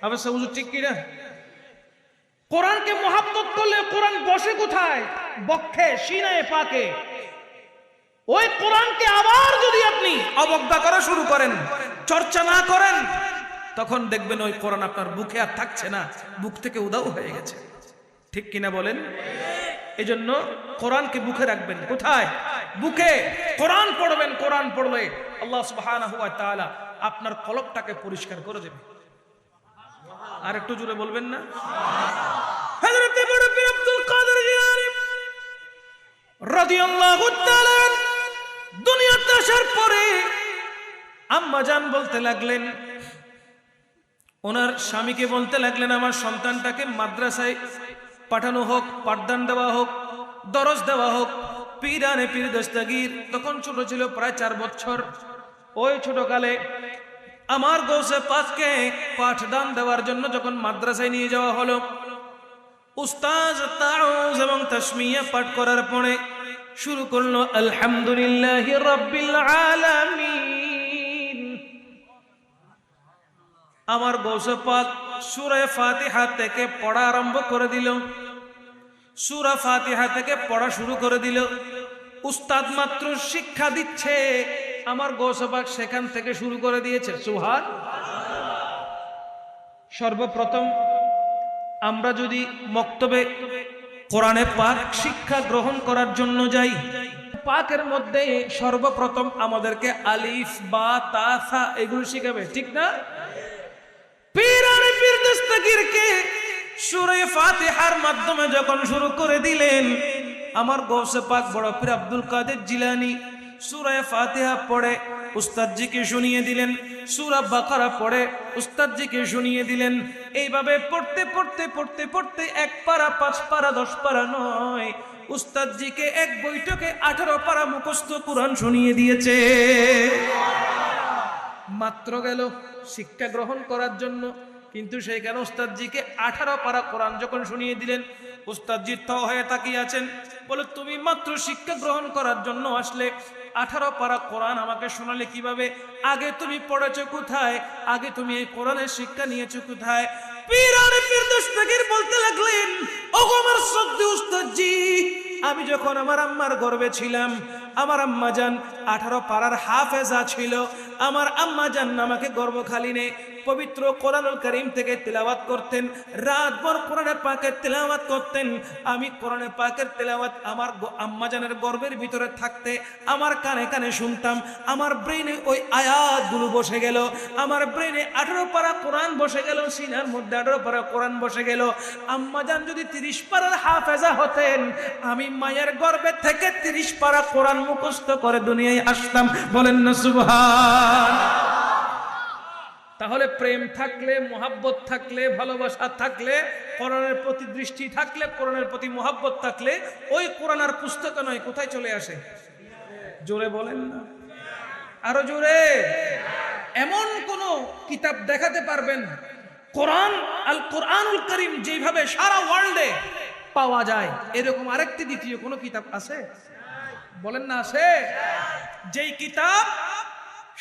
অবশ্য হুজুর ঠিক কিনা? কোরআনকে মুহাব্বত করলে কোরআন বসে কোথায়? বক্ষে, সিনায়, পাকে। ওই কোরআনকে আবার যদি আপনি অবজ্ঞা করা শুরু করেন, চর্চা না করেন, তখন দেখবেন ওই কোরআন আপনার বুকে আর থাকছে না, বুক থেকে উধাও হয়ে গেছে। ঠিক কিনা বলেন? এই জন্য কোরআনকে বুকে রাখবেন। কোথায়? বুকে। কোরআন পড়বেন। কোরআন পড়লে আল্লাহ সুবহানাহু ওয়া তাআলা আপনার কলবটাকে পরিষ্কার করে দেবে। আর একটু জোরে বলবেন না? হযরত পীর আব্দুল কাদের জিলানী রাদিয়াল্লাহু তাআলা দুনিয়াতে আসার পরে আম্মা জান বলতে লাগলেন, ওনার স্বামীকে বলতে লাগলেন, আমার সন্তানটাকে মাদ্রাসায় পাঠানো হোক, পাঠদান দেওয়া হোক, দরস দেওয়া হোক। পীরানে পীর দস্তগীর তখন ছোট ছিল, প্রায় 4 বছর। ওই ছোটকালে আমার গৌসে পাককে পাঠদান দেওয়ার জন্য যখন মাদ্রাসায় নিয়ে যাওয়া হলো, উস্তাদ তাউজ এবং তাসমিয়া পাঠ করার পরে শুরু করলো আলহামদুলিল্লাহি রাব্বিল আলামিন। আমার গৌসে পাক সূরা ফাতিহা থেকে পড়া আরম্ভ করে দিল। সূরা ফাতিহা থেকে পড়া শুরু করে দিল। উস্তাদ মাত্র শিক্ষা দিচ্ছে, আমার গৌসে পাক সেখান থেকে শুরু করে দিয়েছে। সুবহানাল্লাহ। সর্বপ্রথম আমরা যদি মক্তবে কোরআনে পাক শিক্ষা গ্রহণ করার জন্য যাই, পাকের মধ্যে সর্বপ্রথম আমাদেরকে আলিফ বা তা সা এগুলো শিখাবে, ঠিক না? পীরানে পীর দস্তগীরকে সূরা ফাতিহার মাধ্যমে যখন শুরু করে দিলেন, আমার গৌসে পাক বড় পীর আব্দুল কাদের জিলানী সূরা ফাতিহা পড়ে উস্তাদজিকে শুনিয়ে দিলেন, সূরা বাকারা পড়ে উস্তাদজিকে শুনিয়ে দিলেন। এইভাবে পড়তে পড়তে পড়তে পড়তে 1 পারা 5 পারা 10 পারা নয়, উস্তাদজিকে এক বৈঠকে 18 পারা মুখস্থ কুরআন শুনিয়ে দিয়েছে। মাত্র গেল শিক্ষা গ্রহণ করার জন্য, কিন্তু সেইখানে উস্তাদজিকে 18 পারা কোরআন যখন শুনিয়ে দিলেন, উস্তাদজি থ হয়ে তাকিয়ে আছেন, বলে তুমি মাত্র শিক্ষা গ্রহণ করার জন্য আসলে, 18 পারা কোরআন আমাকে শোনালে কিভাবে? আগে তুমি পড়েছো কোথায়? আগে তুমি এই কোরআনের শিক্ষা নিয়েছো কোথায়? পীরানে পীর দস্তগীর বলতে লাগলেন, ওগো আমার সদ্য উস্তাদজি, আমি যখন আমার আম্মার গর্ভে ছিলাম, আমার আম্মা জান 18 পারার হাফেজা ছিল। আমার আম্মা জান আমাকে গর্ভখালিনে পবিত্র কোরআনুল কারীম থেকে তেলাওয়াত করতেন, রাতভর কোরআনের পাকের তেলাওয়াত করতেন। আমি কোরআনের পাকের তেলাওয়াত আমার আম্মা জানের গর্ভের ভিতরে থাকতে আমার কানে কানে শুনতাম। আমার ব্রেনে ওই আয়াতগুলো বসে গেল, আমার ব্রেনে 18 পারা কোরআন বসে গেল, সিনার মধ্যে 18 পারা কোরআন বসে গেল। আম্মা জান যদি 30 পারার হাফেজা হতেন, আমি মায়ের গর্ভে থেকে 30 পারা কোরআন মুখস্থ করে দুনিয়ায় আসতাম। বলেন না সুবহান। তাহলে প্রেম থাকলে, মোহাব্বত থাকলে, ভালোবাসা থাকলে, কোরআনের প্রতি দৃষ্টি থাকলে, কোরআনের প্রতি মোহাব্বত থাকলে, ওই কোরআন আর পুস্তক নয়, কোথায় চলে আসে? জোরে বলেন না, আরো জোরে। এমন কোন কিতাব দেখাতে পারবেন কোরআন, আল কোরআনুল কারীম যেভাবে সারা ওয়ার্ল্ডে পাওয়া যায়, এরকম আরেকটি দ্বিতীয় কোন কিতাব আছে? বলেন না আছে? যেই কিতাব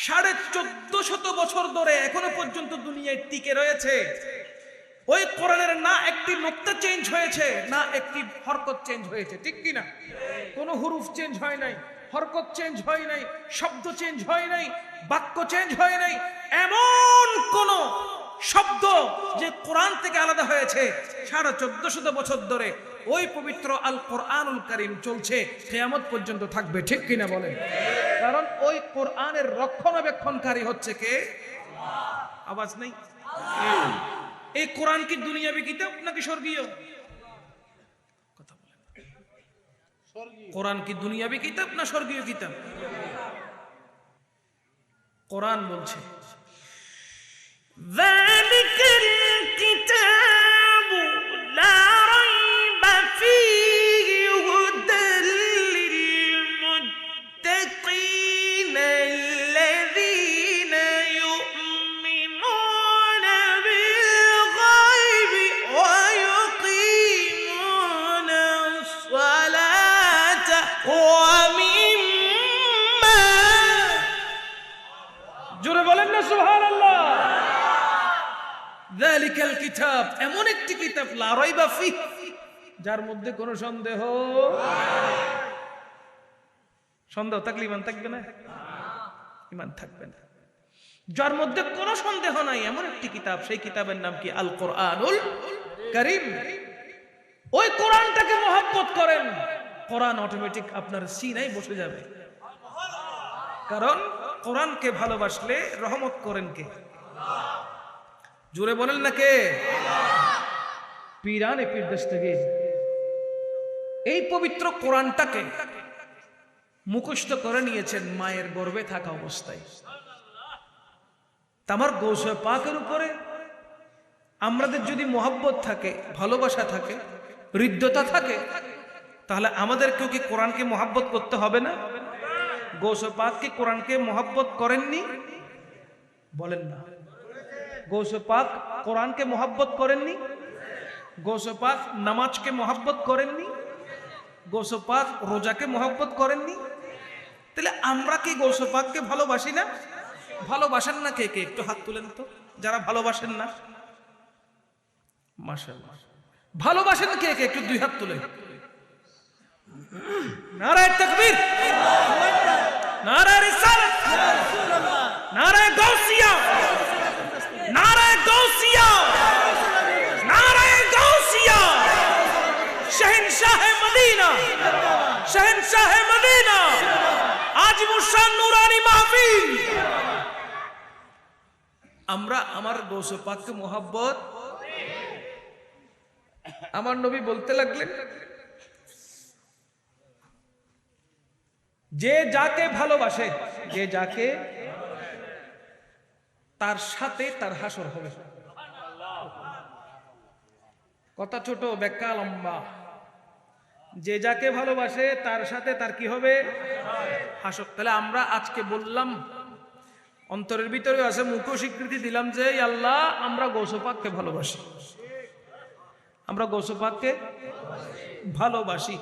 1450 বছর ধরে এখনো পর্যন্ত দুনিয়ায় টিকে রয়েছে, ওই কোরআনের না একটি নুকতা চেঞ্জ হয়েছে, না একটি হরকত চেঞ্জ হয়েছে, ঠিক কিনা? কোনো হুরুফ চেঞ্জ হয় নাই, হরকত চেঞ্জ হয় নাই, শব্দ চেঞ্জ হয় নাই, বাক্য চেঞ্জ হয় নাই। এমন কোন শব্দ যে কোরআন থেকে আলাদা হয়েছে 1450 বছর ধরে ওই পবিত্র আল কোরআনুল কারীম চলছে, কিয়ামত পর্যন্ত থাকবে, ঠিক কিনা বলেন? কারণ ওই কোরআনের রক্ষণাবেক্ষণকারী হচ্ছে কে? আওয়াজ নেই। এই কোরআন কি দুনিয়াবি কিতাব নাকি স্বর্গীয়? কথা বলেন। কোরআন কি দুনিয়াবি কিতাব না স্বর্গীয় কিতাব? কোরআন বলছে যালিকাল কিতাবু লা রাইবা ফীহি হুদাল লিল মুত্তাকিনা আল্লাযীনা ইউমিনুনা বিল গায়বি ওয়া ইউকিমুনাস সালাতা ওয়া মিম্মা, জোরে বলেন না সুবহানাল্লাহ। যালিকাল কিতাব, এমন একটি কিতাব, লা রাইবা ফীহি, যার মধ্যে কোনো সন্দেহ থাকলে ঈমান থাকবে না? ঈমান থাকবে না। যার মধ্যে কোনো সন্দেহ নাই, এমন একটি কিতাব, সেই কিতাবের নাম কি? আল কোরআনুল কারীম। ওই কোরআনটাকে মহব্বত করেন, কোরআন অটোমেটিক আপনার সিনায় বসে যাবে। কারণ কোরআনকে ভালোবাসলে রহমত করেন কে? জোরে বলেন না কে? পীরানে পীর দস্তগীর এই পবিত্র কোরআনটাকে মুখস্থ করে নিয়েছেন মায়ের গর্ভে থাকা অবস্থায়। আমার গৌসে পাকের উপরে আমাদের যদি মোহাব্বত থাকে, ভালোবাসা থাকে, হৃদ্যতা থাকে, তাহলে আমাদেরকেও কি কোরআনকে মোহাব্বত করতে হবে না? গৌসে পাক কি কোরআনকে মোহাব্বত করেননি? বলেন না। গৌসে পাক কোরআনকে মোহাব্বত করেননি? গৌসে পাক নামাজকে মোহাব্বত করেননি? গৌসে পাক রোজাকে মোহাব্বত করেননি? তাহলে আমরা কি গৌসে পাককে ভালোবাসি না? ভালোবাসেন না কে কে? একটু হাত তুলেন তো যারা ভালোবাসেন না। মাশাআল্লাহ, ভালোবাসেন কে কে? একটু 2 হাত তুলেন। নারায়ে তাকবীর, নারায়ে রিসালাত, নারায়ে গাউসিয়া, নারায়ে গাউসিয়া, নারায়ে গাউসিয়া। শহনशाह মদিনা, শহনशाह মদিনা আলিমুসা নুরানি মাহফিল। আমরা আমার গৌসে পাককে মোহাব্বত, আমার নবী বলতে লাগলেন, যে যাকে ভালোবাসে, যে যাকে, তার সাথে তার হাসর হবে। কথা ছোট, ব্যাখ্যা লম্বা। যে যাকে ভালোবাসে তার সাথে তার কি হবে? হাসর। তাহলে আমরা আজকে বললাম, অন্তরের ভিতরে আছে, মুখ স্বীকৃতি দিলাম যে আল্লাহ আমরা গৌসে পাককে ভালোবাসি, আমরা গৌসে পাককে ভালোবাসি,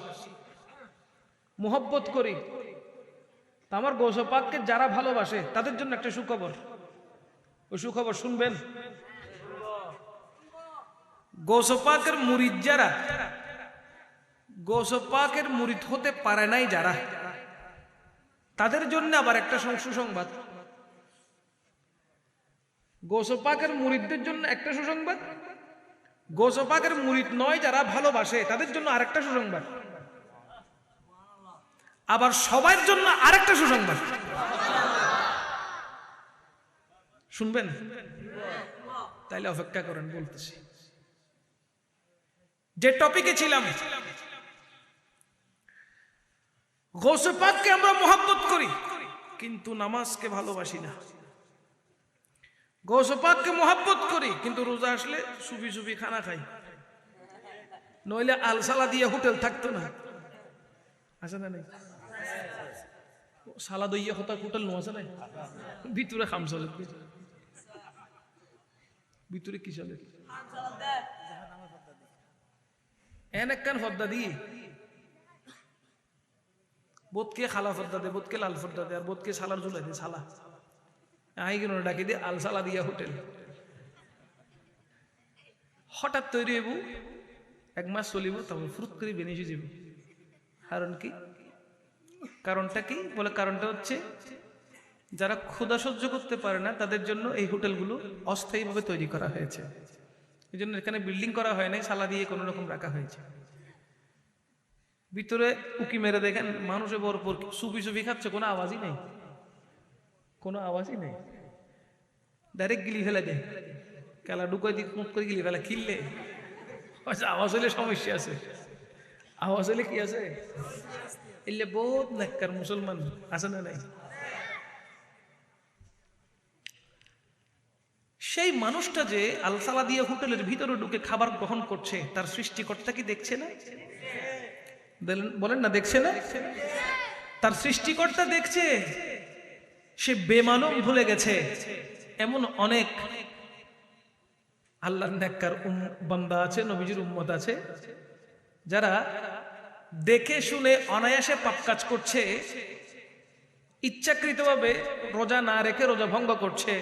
মুহাব্বত করি। তা আমার গৌসে পাককে যারা ভালোবাসে তাদের জন্য একটা সুখবর, ওই সুখবর শুনবেন। গৌসে পাকের মুরিদ যারা, গৌসে পাকের মুরিদ হতে পারে নাই যারা, তাদের জন্য আবার একটা সুসংবাদ। গৌসে পাকের মুরিদদের জন্য একটা সুসংবাদ, গৌসে পাকের মুরিদ নয় যারা ভালোবাসে তাদের জন্য আরেকটা সুসংবাদ, আবার সবার জন্য আরেকটা সুসংবাদ। শুনবেন? তাইলে অপেক্ষা করেন, বলতেছি। যে টপিকে ছিলাম, গৌসে পাককে আমরা মোহাব্বত করি কিন্তু নামাজকে ভালোবাসি না। গৌসে পাককে মোহাব্বত করি কিন্তু রোজা আসলে সুফি সুফি খানা খাই, নইলে আলসালা দিয়ে হোটেল থাকতো না। আছে না নাই? সালা দইয়া হতা হোটেল নো আছে নাই? ভিতরে খাম চলে, ভিতরে কি চলে? এন একখান ফর্দা দিয়ে বোধকে খালা ফর্দা দে, বোধকে লাল ফর্দা দে, আর বোধকে সালার ঝুলাই দে। সালা আই কেন ডাকি দে আলসালা দিয়া হোটেল। হঠাৎ তৈরি হইব, এক মাস চলিব, তারপর ফুরুত করে বেনিয়ে যাব। কারণ কি? কারণটা কি? বলে কারণটা হচ্ছে যারা ক্ষুধা সহ্য করতে পারে না তাদের জন্য এই হোটেলগুলো অস্থায়ীভাবে তৈরি করা হয়েছে। এই জন্য এখানে বিল্ডিং করা হয় নাই, সালা দিয়ে কোনো রকম রাখা হয়েছে। ভিতরে উকি মেরে দেখেন মানুষে ভরপুর, সুপি সুপি খাচ্ছে, কোনো আওয়াজই নেই, কোনো আওয়াজই নেই। ডাইরেক্ট গিলি ফেলে দেয়, কেলা ঢুকাই দিয়ে মুখ করে গিলি ফেলে। খিললে আওয়াজ হলে সমস্যা আছে, আওয়াজ হলে কি আছে? এলে বহুত নেককার মুসলমান আছে না নাই? সেই মানুষটা যে আলসালা দিয়ে হোটেলের ভিতরে ঢুকে খাবার গ্রহণ করছে, তার সৃষ্টিকর্তা কি দেখছে না? বলেন না, দেখছে না? তার সৃষ্টিকর্তা দেখছে। সে বেমালুম ভুলে গেছে। এমন অনেক আল্লাহর নেককার বান্দা আছে, নবীজির উম্মত আছে, যারা দেখে শুনে অনায়াসে পাপ কাজ করছে, ইচ্ছাকৃতভাবে রোজা না রেখে রোজা ভঙ্গ করছে।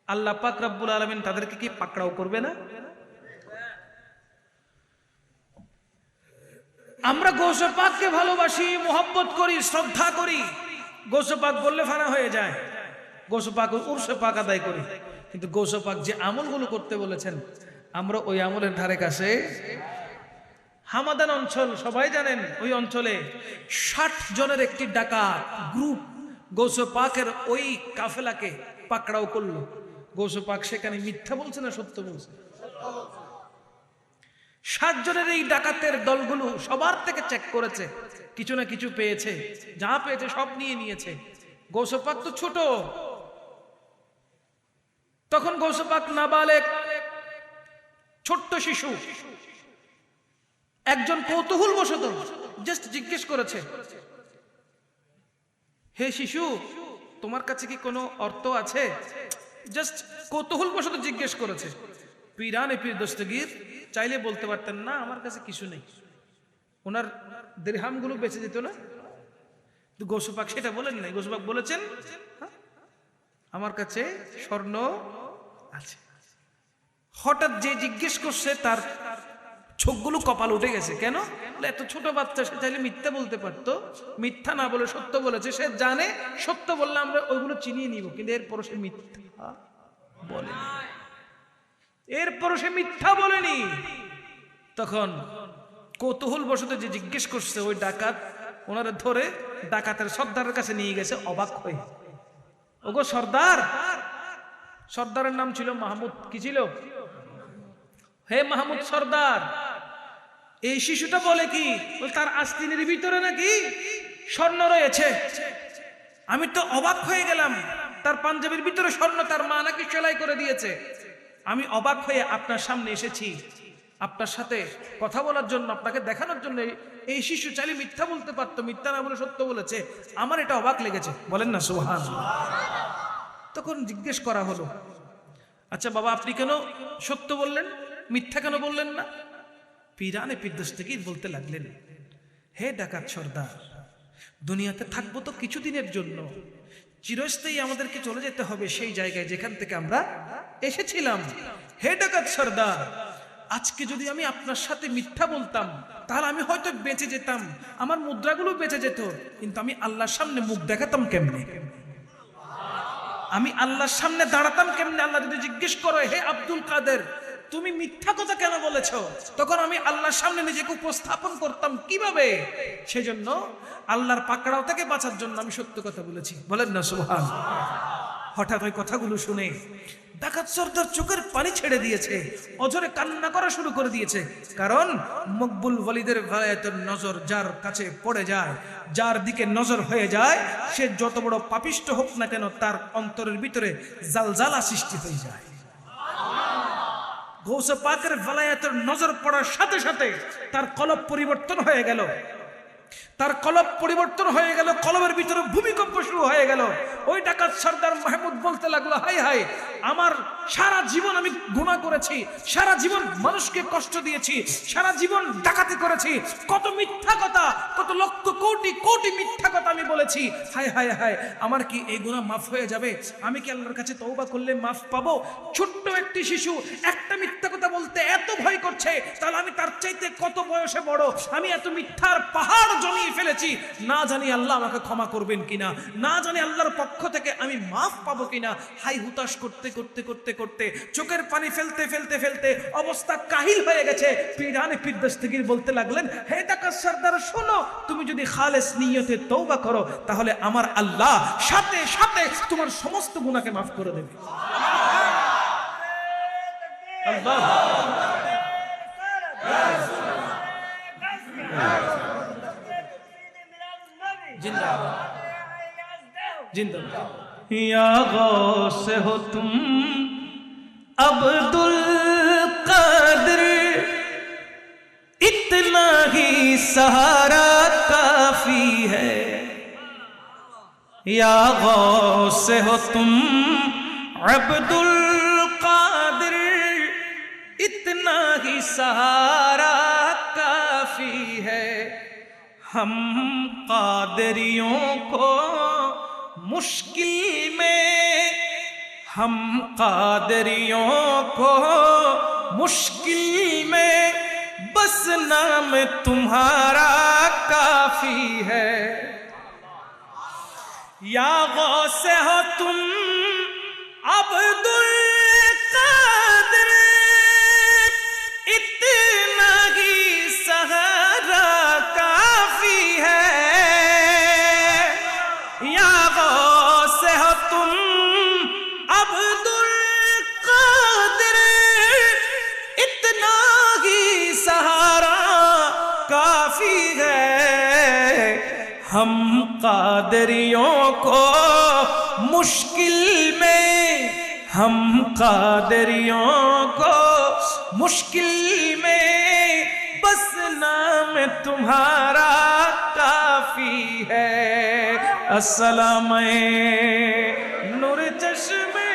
আল্লাহ পাক রব্বুল আলামিন তাদেরকে কি পাকড়াও করবে না? আমরা গৌসে পাককে ভালোবাসি, মোহাব্বত করি, শ্রদ্ধা করি। গৌসে পাক বললে ফানা হয়ে যায়, গৌসে পাক উরসে পাক আদায় করি। কিন্তু গৌসে পাক যে আমলগুলো করতে বলেছেন, আমরা ওই আমলের ধারে কাছে। হামাদান অঞ্চল সবাই জানেন, ওই অঞ্চলে 60 জনের একটি ডাকাত গ্রুপ গৌসে পাকের ওই কাফেলাকে পাকড়াও করলো। গৌসে পাক সেখানে মিথ্যা বলছে না সত্য বলছে? 60 জনের এই ডাকাতের দলগুলো সবার থেকে চেক করেছে, কিছু না কিছু পেয়েছে, যা পেয়েছে সব নিয়ে নিয়েছে। গৌসে পাক তো ছোট, তখন গৌসে পাক নাবালেগ ছোট্ট শিশু। একজন কৌতূহল বশত জাস্ট জিজ্ঞেস করেছে, হে শিশু, তোমার কাছে কি কোনো অর্থ আছে? জাস্ট কৌতূহল বশত জিজ্ঞেস করেছে। পীরানে পীর দস্তগীর চাইলে বলতে পারতেন না আমার কাছে কিছু নেই, ওনার দিরহামগুলো বেঁচে যেত না। তো গৌসে পাক সেটা বলেন নাই। গৌসে পাক বলেছেন আমার কাছে স্বর্ণ আছে। হঠাৎ যে জিজ্ঞেস করছে তার চোখগুলো কপাল উঠে গেছে। কেন? এত ছোট বাচ্চা, সে চাইলে মিথ্যা বলতে পারতো, মিথ্যা না বলে সত্য বলেছে। সে জানে সত্য বললে আমরা ওইগুলো চিনিয়ে নিব, কিন্তু এরপরও সে মিথ্যা বলেনি, এরপরও সে মিথ্যা বলেনি। তখন কৌতূহল বশত যে জিজ্ঞেস করছে, ওই ডাকাত ওনারে ধরে ডাকাতের সর্দারের কাছে নিয়ে গেছে অবাক হয়ে। ওগো সর্দার, সর্দারের নাম ছিল মাহমুদ। কি ছিল? হে মাহমুদ সর্দার, এই শিশুটা বলে কি তার আস্তিনের ভিতরে নাকি স্বর্ণ রয়েছে। আমি তো অবাক হয়ে গেলাম, তার পাঞ্জাবির ভিতরে স্বর্ণ, তার মা নাকি সেলাই করে দিয়েছে। আমি অবাক হয়ে আপনার সামনে এসেছি আপনার সাথে কথা বলার জন্য, আপনাকে দেখানোর জন্য। এই শিশু চাইলে মিথ্যা বলতে পারতো, মিথ্যা না বলে সত্য বলেছে। আমার এটা অবাক লেগেছে। বলেন না সুবহানাল্লাহ। তখন জিজ্ঞেস করা হলো, আচ্ছা বাবা, আপনি কেন সত্য বললেন, মিথ্যা কেন বললেন না? পিরানে পীর দস্তগীর বলতে লাগলেন, হে ডাকাত সর্দার, দুনিয়াতে থাকবো তো কিছুদিনের জন্য, চিরস্থায়ী আমাদেরকে চলে যেতে হবে সেই জায়গায় যেখান থেকে আমরা এসেছিলাম। হে ডাকাত সর্দার, আজকে যদি আমি আপনার সাথে মিথ্যা বলতাম তাহলে আমি হয়তো বেঁচে যেতাম, আমার মুদ্রাগুলো বেঁচে যেত, কিন্তু আমি আল্লাহর সামনে মুখ দেখাতাম কেমনে? আমি আল্লাহর সামনে দাঁড়াতাম কেমনে? আল্লাহ যদি জিজ্ঞেস করে, হে আব্দুল কাদের, তুমি মিথ্যা কথা কেন বলেছো, তখন আমি আল্লাহর সামনে নিজেকে উপস্থাপন করতাম কিভাবে? সেজন্য আল্লাহর পাকড়াও থেকে বাঁচার জন্য আমি সত্য কথা বলেছি। বলেন না সুবহানাল্লাহ। হঠাৎ ওই কথাগুলো শুনে ডাকাত সর্দার চোখের পানি ছেড়ে দিয়েছে, অঝরে কান্না করা শুরু করে দিয়েছে। কারণ মকবুল ওয়ালিদের ভালায়াতের নজর যার কাছে পড়ে যায়, যার দিকে নজর হয়ে যায়, সে যত বড় পাপিষ্ট হোক না কেন, তার অন্তরের ভিতরে জালজালা সৃষ্টি হয়ে যায়। গৌসে পাকের ভালায়াতের নজর পড়ার সাথে সাথে তার কলব পরিবর্তন হয়ে গেল, তার কলব পরিবর্তন হয়ে গেল, কলবের ভিতরে ভূমিকম্প শুরু হয়ে গেল। ওই ডাকাত সর্দার মাহমুদ বলতে লাগলো, হাই হাই, আমার সারা জীবন আমি গুনাহ করেছি, সারা জীবন মানুষকে কষ্ট দিয়েছি, সারা জীবন ডাকাতি করেছি, কত মিথ্যা কথা, কত লক্ষ কোটি কোটি মিথ্যা কথা আমি বলেছি। হায় হায় হায়, আমার কি এই গুনাহ মাফ হয়ে যাবে? আমি কি আল্লাহর কাছে তওবা করলে মাফ পাবো? ছোট্ট একটি শিশু একটা মিথ্যা কথা বলতে এত ভয় করছে, তাহলে আমি তার চাইতে কত বয়সে বড়, আমি এত মিথ্যার পাহাড় জমিয়ে ফেলেছি, না জানি আল্লাহ আমাকে ক্ষমা করবেন কিনা, না জানি আল্লাহর পক্ষ থেকে আমি মাফ পাবো কিনা। হাই হুতাশ করতে করতে করতে করতে চোখের পানি ফেলতে ফেলতে ফেলতে অবস্থা কাহিল হয়ে গেছে। পিরানে পীর দস্তগীর বলতে লাগলেন, হে ডাকাত সর্দার শোনো, তুমি যদি খালেস নিয়তে তওবা করো তাহলে আমার আল্লাহ সাথে সাথে তোমার সমস্ত গুনাহকে মাফ করে দেবে। আল্লাহ जिंदाबाद जिंदाबाद। या गौस हो तुम अब्दुल कादिर, इतना ही सहारा काफी है। या गौस हो तुम अब्दुल कादिर, इतना ही सहारा काफी है। हम कादरियों को मुश्किल में, हम कादरियों को मुश्किल में, बस नाम तुम्हारा काफी है। या गौसे हो तुम अब्दुल कादिर, इतना ही सहारा काफी है। या गौसे हो तुम अब्दुल कादिर, इतना ही सहारा काफी है। हम कादरियों को मुश्किल में, हम कादरियों को मुश्किल में, बस नाम तुम्हारा काफी है। अस्सलाम नूर चश्मे।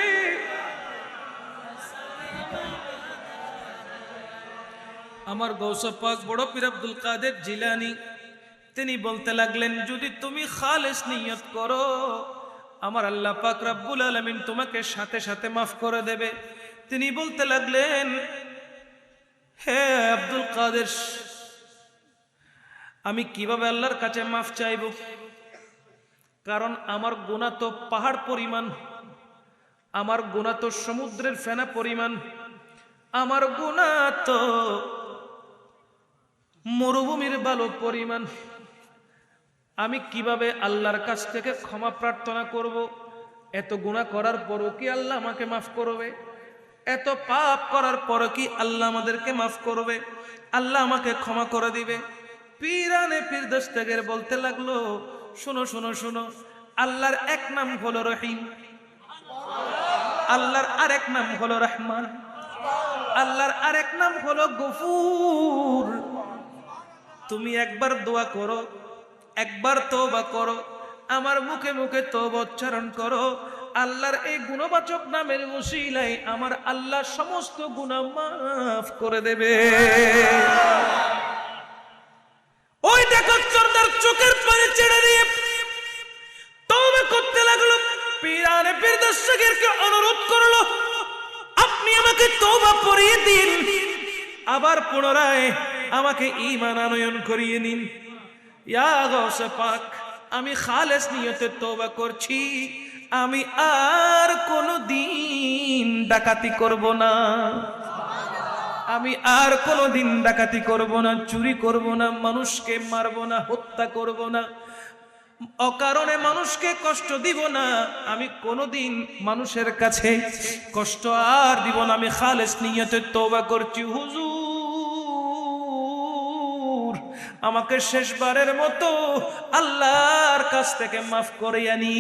আমার গৌস পাক বড় পীর আব্দুল কাদের জিলানী তিনি বলতে লাগলেন, যদি তুমি খালেস নিয়ত করো আমার আল্লাহ পাক রব্বুল আলামিন তোমাকে সাথে সাথে মাফ করে দেবে। তিনি বলতে লাগলেন, হে আব্দুল কাদের, আমি কিভাবে আল্লাহর কাছে মাফ চাইব? কারণ আমার গুনাহ তো পাহাড় পরিমাণ, আমার গুনাহ তো সমুদ্রের ফেনা পরিমাণ, আমার গুনাহ তো মরুভূমির বালু পরিমাণ, আমি কিভাবে আল্লাহর কাছ থেকে ক্ষমা প্রার্থনা করব? এত গুনাহ করার পরও কি আল্লাহ আমাকে মাফ করবে? এত পাপ করার পরও কি আল্লাহ আমাদেরকে মাফ করবে? আল্লাহ আমাকে ক্ষমা করে দিবে? পীরানে পীর দস্তগীর বলতে লাগলো, শোনো শোনো শোনো, আল্লাহর এক নাম হলো রহিম, আল্লাহর আরেক নাম হলো রহমান, আল্লাহর আরেক নাম হলো গফুর। তুমি একবার দোয়া করো, একবার তওবা করো, আমার মুখে মুখে তওবা উচ্চারণ করো, আল্লাহর এই গুণবাচক নামের উসিলায় আমার আল্লাহ সমস্ত গুনাহ মাফ করে দেবে। ওই ডাকাত সর্দার চোখের পানি ছেড়ে দিয়ে তওবা করতে লাগলো। পীরানে পীর দস্তগীরকে অনুরোধ করলো, আপনি আমাকে তওবা পড়িয়ে দিন, আবার পুনরায় আমাকে ঈমান আনয়ন করিয়ে নিন। ইয়া গাউসে পাক, আমি খালেস নিয়তে তওবা করছি, আমি আর কোনোদিন ডাকাতি করব না, আমি আর কোনোদিন ডাকাতি করব না, চুরি করব না, মানুষকে মারব না, হত্যা করব না, অকারণে মানুষকে কষ্ট দিব না, আমি কোনোদিন মানুষের কাছে কষ্ট আর দিব না, আমি খালেস নিয়তে তওবা করছি। হুজুর, আমাকে শেষবারের মতো আল্লাহর কাছ থেকে মাফ করে আনি।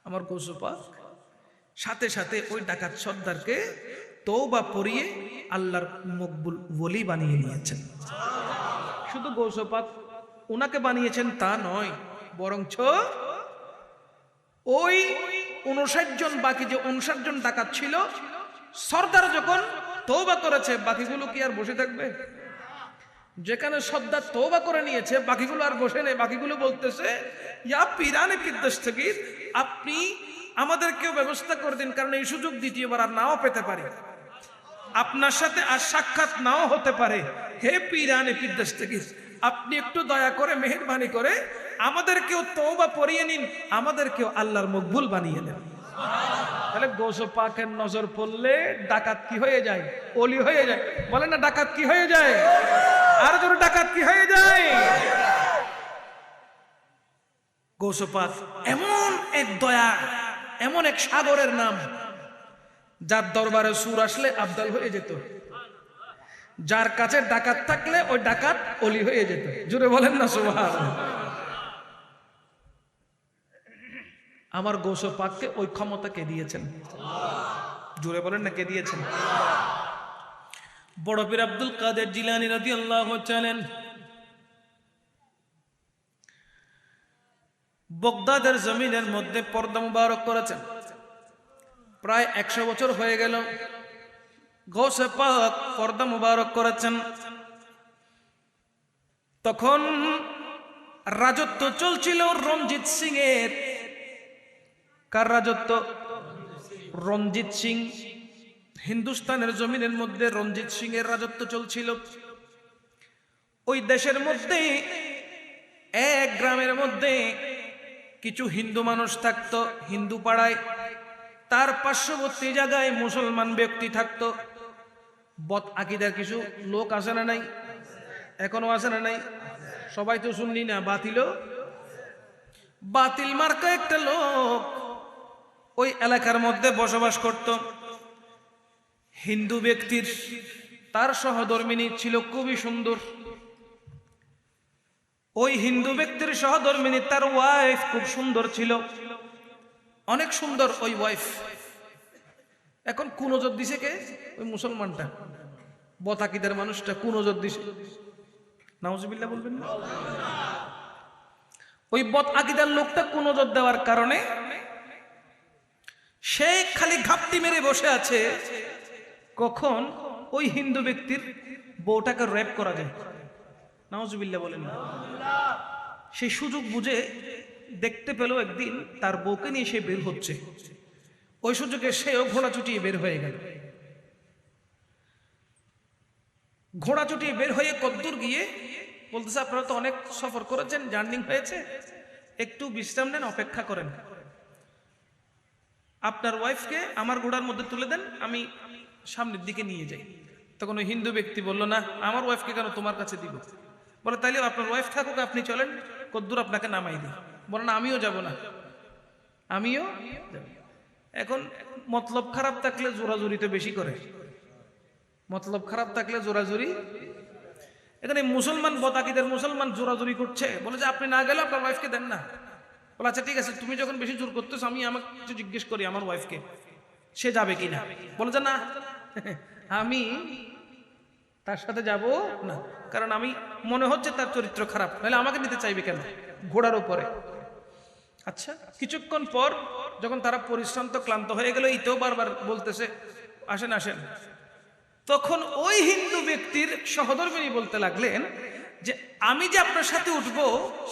আমার গৌসে পাক সাথে সাথে ওই ডাকাত সর্দারকে তওবা পড়িয়ে আল্লাহর মকবুল ওলি বানিয়ে নিয়েছেন। শুধু গৌসে পাক উনাকে বানিয়েছেন তা নয়, বরঞ্চ ওই 59 জন, বাকি যে 59 জন ডাকাত ছিল, সর্দার যখন তওবা করেছে, বাকিগুলো কি আর বসে থাকবে? যেখানে সর্দার তওবা করে নিয়েছে, বাকিগুলো আর বসে নেই। বাকিগুলো বলতেছে, ইয়া পীরানে পীর দস্তগীর, আপনি আমাদেরকেও ব্যবস্থা করে দিন, কারণ এই সুযোগ দ্বিতীয়বার আর নাও পেতে পারে, আপনার সাথে আর সাক্ষাৎ নাও হতে পারে। হে পীরানে পীর দস্তগীর, আপনি একটু দয়া করে মেহেরবানি করে আমাদেরকেও তওবা পড়িয়ে নিন, আমাদেরকেও আল্লাহর মকবুল বানিয়ে নেন। তাহলে গৌসে পাকের নজর পড়লে ডাকাত কি হয়ে যায়? ওলি হয়ে যায়। বলে না, ডাকাত কি হয়ে যায়? আর জোরে, ডাকাত কি হয়ে যায়? গৌসে পাক এমন এক দয়া, এমন এক সাগরের নাম, যার দরবারে সুর আসলে আবদাল হয়ে যেত, যার কাছে ডাকাত থাকলে ওই ডাকাত ওলি হয়ে যেত। জোরে বলেন না সুবহানাল্লাহ। আমার গৌসে পাককে ওই ক্ষমতা কে দিয়েছেন? জোরে বলেন না, কে দিয়েছেন? বড় পীর আব্দুল কাদের জিলানী রাদিয়াল্লাহু তাআলা বগদাদের জমিনের মধ্যে পর্দা মুবারক করেছেন। প্রায় 100 বছর হয়ে গেল গৌসে পাক পর্দা মুবারক করেছেন। তখন রাজত্ব চলছিল রঞ্জিত সিং এর। কার রাজত্ব? রঞ্জিত সিং। হিন্দুস্তানের জমিনের মধ্যে রঞ্জিত সিং এর রাজত্ব চলছিল। ওই দেশের মধ্যে এক গ্রামের মধ্যে কিছু হিন্দু মানুষ থাকতো, হিন্দু পাড়ায়। তার পার্শ্ববর্তী জায়গায় মুসলমান ব্যক্তি থাকতো। বদ আকীদার কিছু লোক আছে না নাই? এখনো আছে না নাই? সবাই তো শুনলি না, বাতিল মার্কা একটা লোক ওই এলাকার মধ্যে বসবাস করত। হিন্দু ব্যক্তির তার সহধর্মিনী ছিল খুবই সুন্দর। ওই হিন্দু ব্যক্তির সহধর্মিনী তার ওয়াইফ খুব সুন্দর ছিল, অনেক সুন্দর ওই ওয়াইফ। এখন কুনজর দিছে কে? ওই মুসলমানটা, বদ আকীদার মানুষটা কুনজর দিছে। নাউজুবিল্লাহ বলবেন না? ওই বদ আকীদার লোকটা কুনজর দেওয়ার কারণে সে খালি ঘাপটি মেরে বসে আছে কখন ওই হিন্দু ব্যক্তির বউটাকে রেপ করা যায়। নাউজুবিল্লাহ বলেন না? সেই সুযোগ বুঝে দেখতে পেল একদিন তার বউকে নিয়ে সে বের হচ্ছে। ওই সুযোগে সেও ঘোড়া ছুটিয়ে বের হয়ে গেল। ঘোড়া ছুটিয়ে বের হয়ে কদ্দূর গিয়ে বলতেছে, আপনারা তো অনেক সফর করেছেন, জার্নি হয়েছে, একটু বিশ্রাম নেন, অপেক্ষা করেন, আপনার ওয়াইফকে আমার ঘোড়ার মধ্যে তুলে দেন, আমি সামনের দিকে নিয়ে যাই। তখন ওই হিন্দু ব্যক্তি বলল, না, আমার ওয়াইফকে কেন তোমার কাছে দিব, বলে তাইলে আপনার ওয়াইফ থাকুক, আপনি চলেন, কদ্দুর আপনাকে নামাই দিই। বলে না, আমিও যাব না, আমিও যাব। এখন মতলব খারাপ থাকলে জোরাজুরি তো বেশি করে, মতলব খারাপ থাকলে জোরাজুরি। এখানে মুসলমান বতাকিদের মুসলমান জোরাজুরি করছে, বলে যে আপনি না গেলে আপনার ওয়াইফকে দেন না। বলে আচ্ছা ঠিক আছে, তুমি যখন বেশি জোর করতেছো আমি আমাকে কিছু জিজ্ঞেস করি আমার ওয়াইফকে, সে যাবে কিনা। বলে যে না, আমি তার সাথে যাব না, কারণ আমি মনে হচ্ছে তার চরিত্র খারাপ, নাহলে আমাকে নিতে চাইবে কেন ঘোড়ার উপরে। আচ্ছা, কিছুক্ষণ পর যখন তারা পরিশ্রান্ত ক্লান্ত হয়ে গেল, এই তো বারবার বলতেছে আসেন আসেন, তখন ওই হিন্দু ব্যক্তির সহধর্মিনী বলতে লাগলেন যে আমি যে আপনার সাথে উঠবো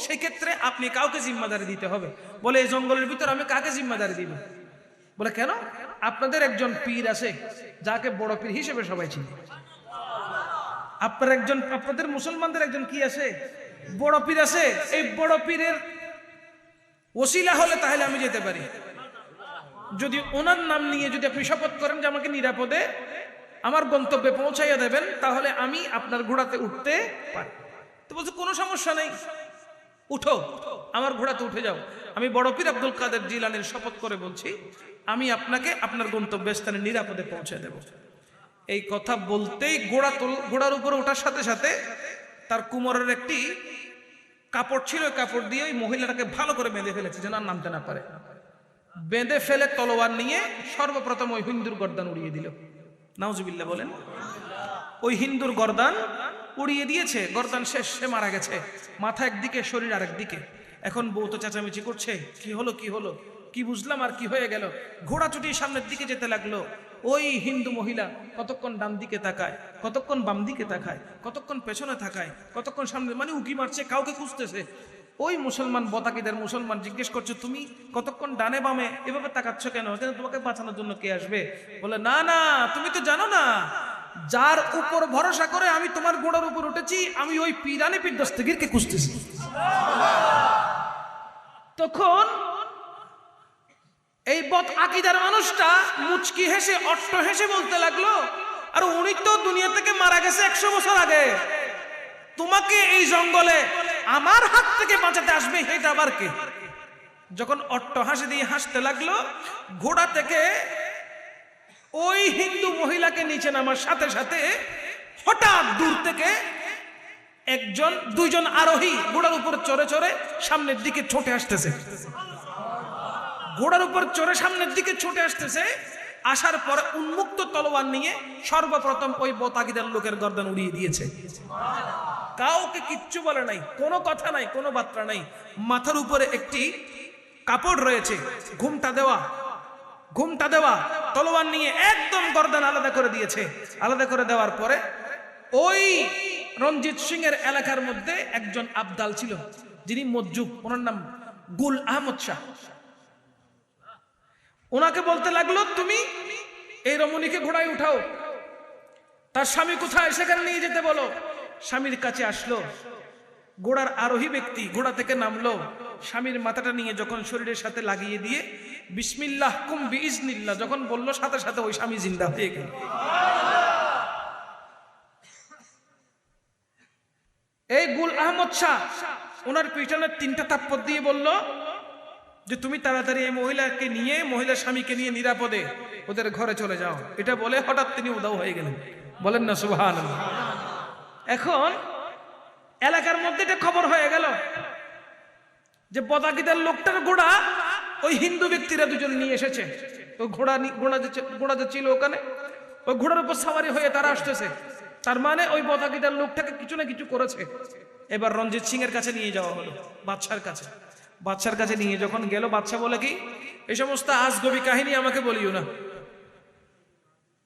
সেক্ষেত্রে আপনি কাউকে জিম্মাদারি দিতে হবে। বলে এই জঙ্গলের ভিতর আমি কাকে জিম্মাদারি দিব? বলে কেন, আপনাদের একজন পীর আছে যাকে বড় পীর হিসেবে সবাই চিনে। আপনাদের মুসলমানদের একজন কি আছে? বড় পীর আছে। এই বড় পীরের ওসিলা হলে তাহলে আমি যেতে পারি। যদি ওনার নাম নিয়ে যদি আপনি শপথ করেন যে আমাকে নিরাপদে আমার গন্তব্যে পৌঁছাইয়া দেবেন, তাহলে আমি আপনার ঘোড়াতে উঠতে পারি। তো বলছে কোনো সমস্যা নেই, উঠো, আমার ঘোড়াতে উঠে যাও। আমি বড় পীর আব্দুল কাদের জিলানীর শপথ করে বলছি, আমি আপনাকে আপনার গন্তব্যস্থানে নিরাপদে পৌঁছে দেব। এই কথা বলতেই ঘোড়ার উপরে ওঠার সাথে সাথে তার কোমরের একটি কাপড় ছিল, কাপড় দিয়ে ওই মহিলাটাকে ভালো করে বেঁধে ফেলেছে যেন আর নামতে না পারে। বেঁধে ফেলে তলোয়ার নিয়ে সর্বপ্রথম ওই হিন্দুর গর্দান উড়িয়ে দিল। নাউজুবিল্লাহ বলেন। ওই হিন্দুর গর্দান উড়িয়ে দিয়েছে। গর্দান শেষ, সে মারা গেছে। মাথা একদিকে, শরীর আরেক দিকে। এখন বউ তো চেঁচামেচি করছে, কি হলো কি হলো, কি বুঝলাম আর কি হয়ে গেল। ঘোড়া ছুটিয়ে সামনের দিকে যেতে লাগলো। ওই হিন্দু মহিলা কতক্ষণ ডান দিকে তাকায়, কতক্ষণ বাম দিকে তাকায়, কতক্ষণ পেছনে তাকায়, কতক্ষণ সামনে, মানে উকি মারছে, কাউকে খুঁজতেছে। ওই মুসলমান বতাকিদের মুসলমান জিজ্ঞেস করছে তুমি কতক্ষণ ডানে বামে এভাবে তাকাচ্ছ কেন? কেন তোমাকে বাঁচানোর জন্য কে আসবে? বলে না না, তুমি তো জানো না, যার উপর ভরসা করে আমি তোমার ঘোড়ার উপর উঠেছি, আমি ওই পীরানি পীর দস্তগীরকে খুঁজতেছি। তখন এই বদ আকীদার মানুষটা মুচকি হেসে, অট্ট হেসে বলতে লাগলো, আর উনি তো দুনিয়া থেকে মারা গেছে 100 বছর আগে, তোমাকে এই জঙ্গলে আমার হাত থেকে বাঁচাতে আসবে এটা আবার কে? যখন অট্ট হাসি দিয়ে হাসতে লাগলো, ঘোড়া থেকে ওই হিন্দু মহিলাকে নিচে নামার সাথে সাথে হঠাৎ দূর থেকে দুইজন আরোহী ঘোড়ার উপর চড়ে চড়ে সামনের দিকে ছুটে আসতেছে। ঘোড়ার উপর চড়ে সামনের দিকে ছুটে আসতেছে। আসার পর উন্মুক্ত তলোয়ার নিয়ে সর্বপ্রথম ওই বতাকিদের লোকের গর্দান উড়িয়ে দিয়েছে। কাউকে কিচ্ছু বলে নাই, কোনো কথা নাই, কোনো বার্তা নাই। মাথার উপরে একটি কাপড় রয়েছে, ঘুমটা দেওয়া, তলোয়ার নিয়ে একদম গর্দান আলাদা করে দিয়েছে। আলাদা করে দেওয়ার পরে ওই রঞ্জিত সিং এর এলাকার মধ্যে একজন আবদাল ছিল, যিনি মজ্জুব, ওনার নাম গুল আহমদ শাহ। ওনাকে বলতে লাগলো তুমি এই রমণীকে ঘোড়ায় উঠাও, তার স্বামী কোথায় সেখানে নিয়ে যেতে বলো। স্বামীর কাছে আসলো, ঘোড়ার আরোহী ব্যক্তি ঘোড়া থেকে নামলো, স্বামীর মাথাটা নিয়ে যখন শরীরের সাথে লাগিয়ে দিয়ে বিসমিল্লাহ কুম বিইজনিল্লাহ যখন বললো, সাথে সাথে ওই স্বামী জিন্দা হয়ে গেল। এই গুল আহমদ শাহ ওনার পিছনে 3টা থাপ্পড় দিয়ে বলল যে তুমি তাড়াতাড়ি এই মহিলাকে নিয়ে, মহিলার স্বামীকে নিয়ে নিরাপদে ওদের ঘরে চলে যাও। এটা বলে হঠাৎ তিনি উধাও হয়ে গেলেন। বলেন না সুবহানাল্লাহ। এখন এলাকার মধ্যে এটা খবর হয়ে গেল যে বদাকিদের লোকটার ঘোড়া ওই হিন্দু ব্যক্তিরা দুজন নিয়ে এসেছে। ওই ঘোড়া যে ছিল ওখানে, ওই ঘোড়ার উপর সাওয়ারি হয়ে তারা আসতেছে। তার মানে ওই বদাকিদের লোকটাকে কিছু না কিছু করেছে। এবার রঞ্জিত সিং এর কাছে নিয়ে যাওয়া হলো, বাদশার কাছে নিয়ে যখন গেল, বাদশা বলে কি, এই সমস্ত আজগবি কাহিনী আমাকে বলিও না,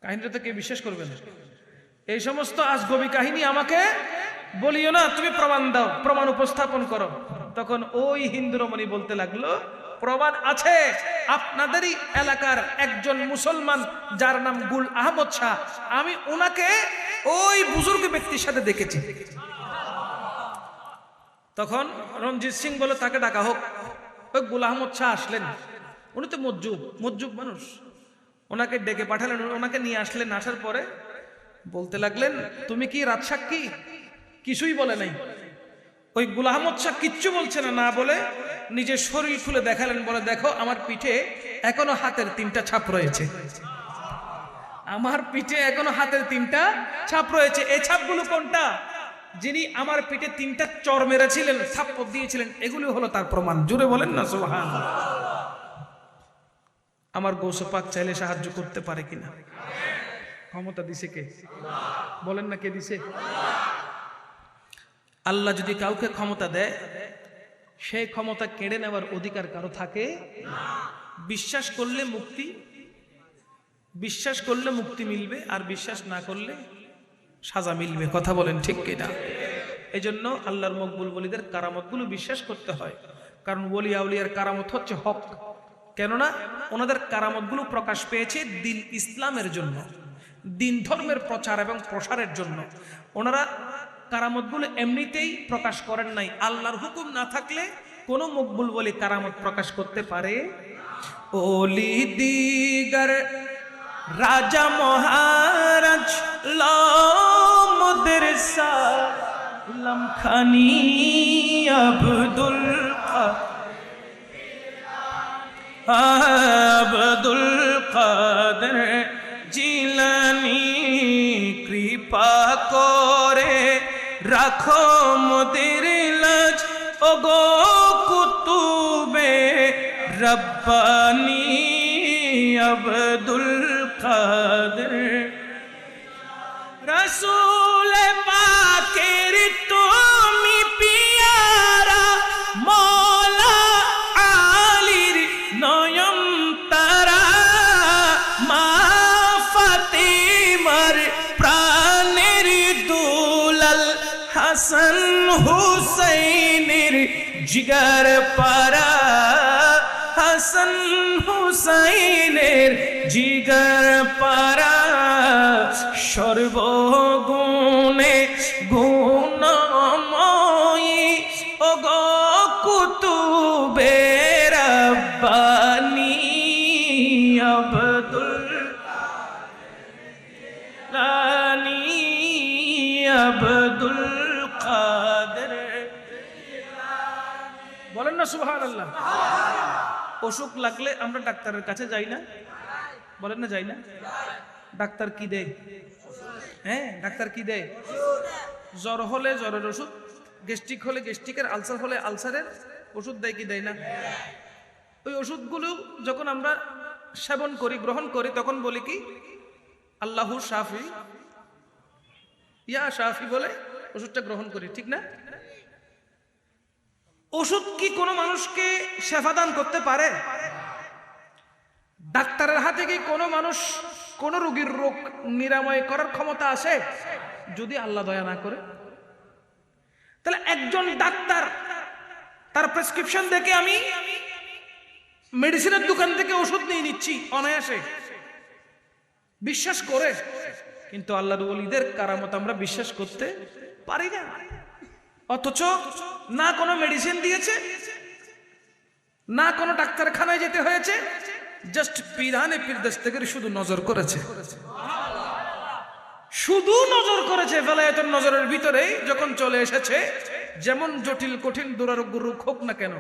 কাহিনীটা তো কেউ বিশ্বাস করবে না, এই সমস্ত আজগবি কাহিনী আমাকে বলিও না, তুমি প্রমাণ দাও, প্রমাণ উপস্থাপন করো। তখন ওই হিন্দু রমণী বলতে লাগলো, প্রমাণ আছে, আপনাদেরই এলাকার একজন মুসলমান যার নাম গুল আহমদ শাহ, আমি ওনাকে ওই বুজুর্গ ব্যক্তির সাথে দেখেছি। তখন রঞ্জিত সিং বলে তাকে ডাকা হোক। ওই গুল আহমদ শাহ আসলেন, উনি তো মজ্জুব মানুষ, ওনাকে ডেকে পাঠালেন, ওনাকে নিয়ে আসলেন। আসার পরে বলতে লাগলেন, তুমি কি রাজসাক্ষী? কিছুই বলে নাই, ওই গোলাম আহমদ শাহ কিচ্ছু বলছে না, না বলে নিজের শরীর খুলে দেখালেন, বলে দেখো আমার পিঠে এখনো হাতের 3টা ছাপ রয়েছে, আমার পিঠে এখনো হাতের 3টা ছাপ রয়েছে। এই ছাপগুলো কোনটা? যিনি আমার পিঠে 3টা চর মেরেছিলেন, থাপ্পড় দিয়েছিলেন, এগুলো হলো তার প্রমাণ। জোরে বলেন না সুবহানাল্লাহ। আমার গৌসে পাক চাইলে সাহায্য করতে পারে কিনা? ক্ষমতা দিছে কে? বলেন না কে দিছে? আল্লাহ যদি কাউকে ক্ষমতা দেয়, সেই ক্ষমতা কেড়ে নেওয়ার অধিকার কারো থাকে না। বিশ্বাস করলে মুক্তি, বিশ্বাস করলে মুক্তি মিলবে, আর বিশ্বাস না করলে সাজা মিলবে। কথা বলেন ঠিক কিনা? এই জন্য আল্লাহর মকবুল ওলিদের কারামতগুলো বিশ্বাস করতে হয়, কারণ ওলি আউলিয়ার কারামত হচ্ছে হক। কেননা ওনাদের কারামতগুলো প্রকাশ পেয়েছে দিন ইসলামের জন্য, দিন ধর্মের প্রচার এবং প্রসারের জন্য। ওনারা কারামতগুলো এমনিতেই প্রকাশ করেন নাই। আল্লাহর হুকুম না থাকলে কোনো মকবুল ওলি কারামত প্রকাশ করতে পারে? ওলি দিগার রাজা মহারাজ লামদের সালাম খানি আব্দুল কাদের জিলানী কৃপা করে রাখো মোদের লাজ, ওগো কুতুবে রব্বানী আব্দুল কাদের। রসুল পাকের তুমি পিয়ারা, মৌলা আলীর নয়ন তারা, মা ফাতিমার প্রাণের দুলাল, হাসান হুসাইনের জিগার পারা, হাসান হুসাইনের জিগার পারা, সর্বগুণে গুণময়ী ওগো কুতুবে রব্বানী আব্দুল রানী আব্দুল কাদের। বলেন না সুবহানাল্লাহ। অসুখ লাগলে আমরা ডাক্তারের কাছে যাই না? বলেন না যাই না? ডাক্তার কি দেয়? হ্যাঁ, ডাক্তার কি দেয়? জ্বর হলে জ্বরের ওষুধ, গ্যাস্ট্রিক হলে গ্যাস্ট্রিকের, আলসার হলে আলসারের ওষুধ দেয় কি দেয় না? ওই ওষুধগুলো যখন আমরা সেবন করি, গ্রহণ করি, তখন বলি কি আল্লাহু শাফি, ইয়া শাফি বলে ওষুধটা গ্রহণ করি, ঠিক না? ওষুধ কি কোনো মানুষকে শেফা দান করতে পারে? ডাক্তারের হাতে কি কোনো মানুষ কোন রোগীর রোগ নিরাময় করার ক্ষমতা আছে যদি আল্লাহ দয়া না করে? তাহলে একজন ডাক্তার তার প্রেসক্রিপশন দেখে আমি মেডিসিনের দোকান থেকে ওষুধ নিয়ে নিচ্ছি অনায়াসে, বিশ্বাস করে, কিন্তু আল্লাহর ওলিদের কারামত আমরা বিশ্বাস করতে পারি না। অথচ না কোনো মেডিসিন দিয়েছে, না কোনো ডাক্তারখানায় যেতে হয়েছে, জাস্ট পিরানে পীর দস্তগীর শুধু নজর করেছে, শুধু নজর করেছে। বেলায়েতের নজরের ভিতরে যখন চলে এসেছে, যেমন জটিল কঠিন দুরারোগ্য রোগ হোক না কেন,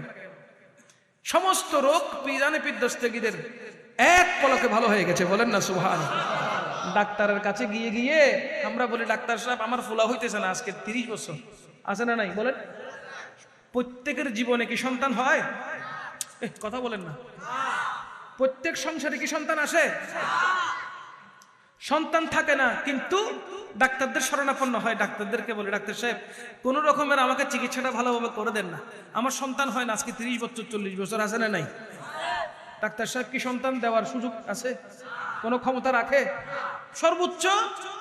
সমস্ত রোগ পিরানে পীর দস্তগীরের এক পলকে ভালো হয়ে গেছে। বলেন না সুবহানাল্লাহ। ডাক্তারের কাছে গিয়ে গিয়ে আমরা বলি, ডাক্তার সাহেব আমার ফোলা হইতেছে না আজকে 30 বছর, আছে না নাই? বলেন, প্রত্যেকের জীবনে কি সন্তান হয়? কথা বলেন না। প্রত্যেক সংসারে কি সন্তান আসে? সন্তান থাকে না, কিন্তু ডাক্তারদের শরণাপন্ন হয়। ডাক্তারদেরকে বলে, ডাক্তার সাহেব কোন রকমের আমাকে চিকিৎসাটা ভালোভাবে করে দেন না, আমার সন্তান হয় না আজকে 30 বছর 40 বছর, আছে না নাই? ডাক্তার সাহেব কি সন্তান দেওয়ার সুযোগ আছে? কোনো ক্ষমতা রাখে? সর্বোচ্চ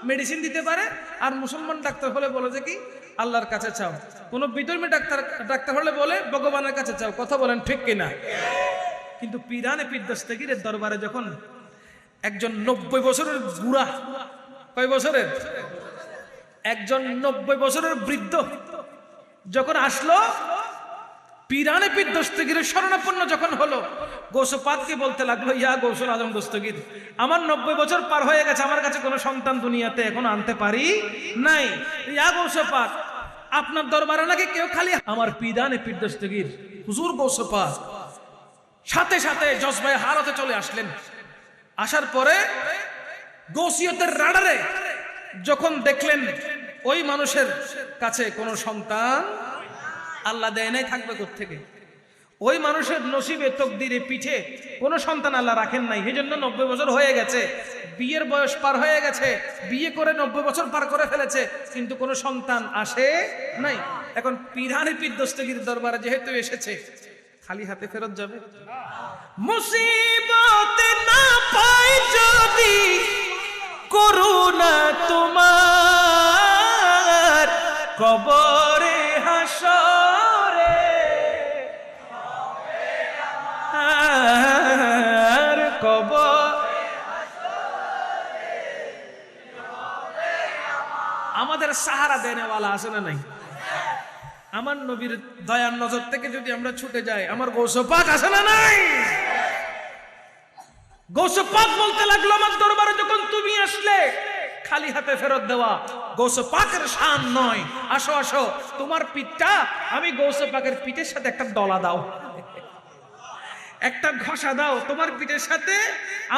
মেডিসিন দিতে পারে। আর মুসলমান ডাক্তার হলে বলে যে কি আল্লাহর কাছে চাও, কোনো বিধর্মী ডাক্তার হলে বলে ভগবানের কাছে চাও। কথা বলেন ঠিক কিনা? কিন্তু পিরানে পীর দস্তগীরের দরবারে যখন একজন 90 বছরের বুড়া, কয় বছরের? একজন 90 বছরের বৃদ্ধ যখন আসলো, পিরানে পীর দস্তগীরের শরণাপন্ন যখন হলো, গৌস পাককে বলতে লাগলো, ইয়া গৌসুল আজম দস্তগীর, আমার 90 বছর পার হয়ে গেছে, আমার কাছে কোনো সন্তান দুনিয়াতে এখনো আনতে পারি নাই। ইয়া গৌস পাক, আপনার দরবারে নাকি কেউ খালি আমার পিদানে পীর দস্তগীর হুজুর গৌসে পাক সাথে সাথে জজবায়ে হারতে চলে আসলেন। আসার পরে গৌসিয়তের রাডারে যখন দেখলেন ওই মানুষের কাছে কোনো সন্তান আল্লাহ দেয় নাই, থাকবে কোত্থেকে? ওই মানুষের নসিবে তকদিরে পিঠে কোনো সন্তান আল্লাহ রাখেন নাই, এই জন্য 90 বছর হয়ে গেছে, বিয়ের বয়স পার হয়ে গেছে, বিয়ে করে 90 বছর পার করে ফেলেছে, কিন্তু কোনো সন্তান আসে নাই। এখন পিরানি পীর দস্তগীর দরবারে যেহেতু এসেছে, খালি হাতে ফেরত যাবে? মুসিবতে না পাই যদি করুণা তোমার, কবরে হাসরে আমাদের সাহারা দেনেওয়ালা আছে না নাই? আমার নবীর দয়ার নজর থেকে যদি আমরা ছুটে যাই, আমার গৌসে পাক আছে না নাই? গৌসে পাক বলতে লাগলো আমার দরবারে যখন তুমি আসলে খালি হাতে ফেরত দেওয়া গৌসে পাকের শান নয়, আসো আসো তোমার পিঠটা আমি গৌসে পাকের পিঠের সাথে একটা ডলা দাও, একটা ঘষা দাও, তোমার পিঠের সাথে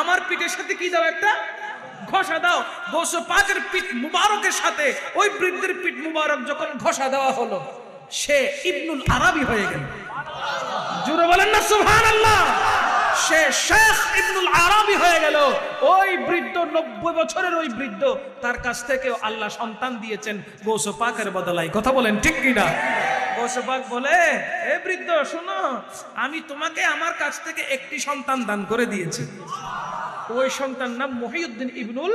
আমার পিঠের সাথে কি দাও, একটা ঘষা দাও। গৌসে পাকের পিঠ মুবারকের সাথে ওই বৃদ্ধের পিঠ মুবারক যখন ঘষা দেওয়া হলো, সে ইবনুল আরাবী হয়ে গেল। জোরে বলেন না সুবহানাল্লাহ। সে শেখ ইবনুল আরাবী হয়ে গেল। ওই বৃদ্ধ 90 বছরের ওই বৃদ্ধ, তার কাছ থেকে আল্লাহ সন্তান দিয়েছেন গৌসে পাকের বদলায়। কথা বলেন ঠিক কিনা? গৌসে পাক বলে, এ বৃদ্ধ শোনো, আমি তোমাকে আমার কাছ থেকে একটি সন্তান দান করে দিয়েছি। ওই সন্তান নাম মহিউদ্দিন ইবনুল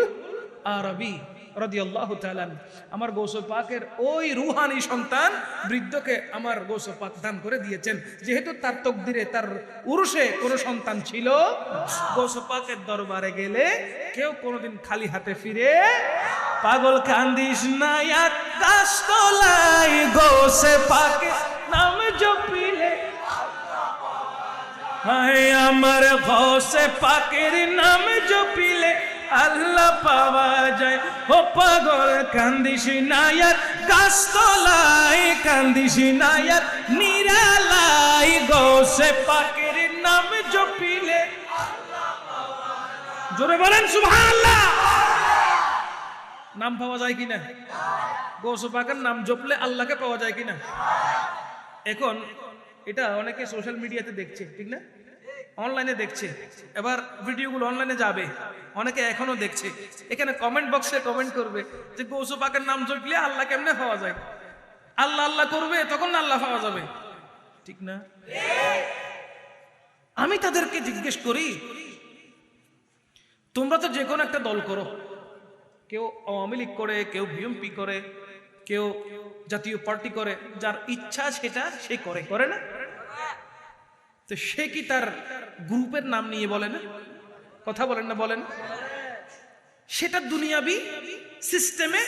আরাবী রাদিয়াল্লাহু তাআলা। আমার গৌসে পাকের ওই রুহানি সন্তান বৃদ্ধকে আমার গৌসে পাক দান করে দিয়েছেন, যেহেতু তার তকদিরে তার উরুসে কোনো সন্তান ছিল। গৌসে পাকের দরবারে গেলে কেউ কোনোদিন খালি হাতে ফিরে, পাগল কান্দিস না আকাশ তলায় গৌসে পাকের নাম জপিলে, আমার গৌসে পাকের নাম জপিলে আল্লাহ পাওয়া যায়। ও পাগল কান্দিস না গাছ তলায়, কান্দিস না নিরালাই, গৌসে পাকের নাম জপিলে। জোরে বলেন সুবহানাল্লাহ। নাম পাওয়া যায় কিনা? গৌসে পাকের নাম জপলে আল্লাহকে পাওয়া যায় কিনা? এখন এটা অনেকে সোশ্যাল মিডিয়াতে দেখছে, ঠিক না? অনলাইনে দেখছে, এবার ভিডিওগুলো অনলাইনে যাবে, অনেকে এখনো দেখছে। এখানে কমেন্ট বক্সে কমেন্ট করবে যে গৌসে পাকের নাম জপলে আল্লাহ কেমনে পাওয়া যায়? আল্লাহ আল্লাহ করবে তখন না আল্লাহ পাওয়া যাবে, ঠিক না? আমি তাদেরকে জিজ্ঞেস করি, তোমরা তো যে কোনো একটা দল করো, কেউ আওয়ামী লীগ করে, কেউ বিএনপি করে, কেউ জাতীয় পার্টি করে, যার ইচ্ছা সেটা সে করে, করে না? তো সে কি তার গ্রুপের নাম নিয়ে বলে না? কথা বলেন না, বলেন। সেটা দুনিয়াবি সিস্টেমে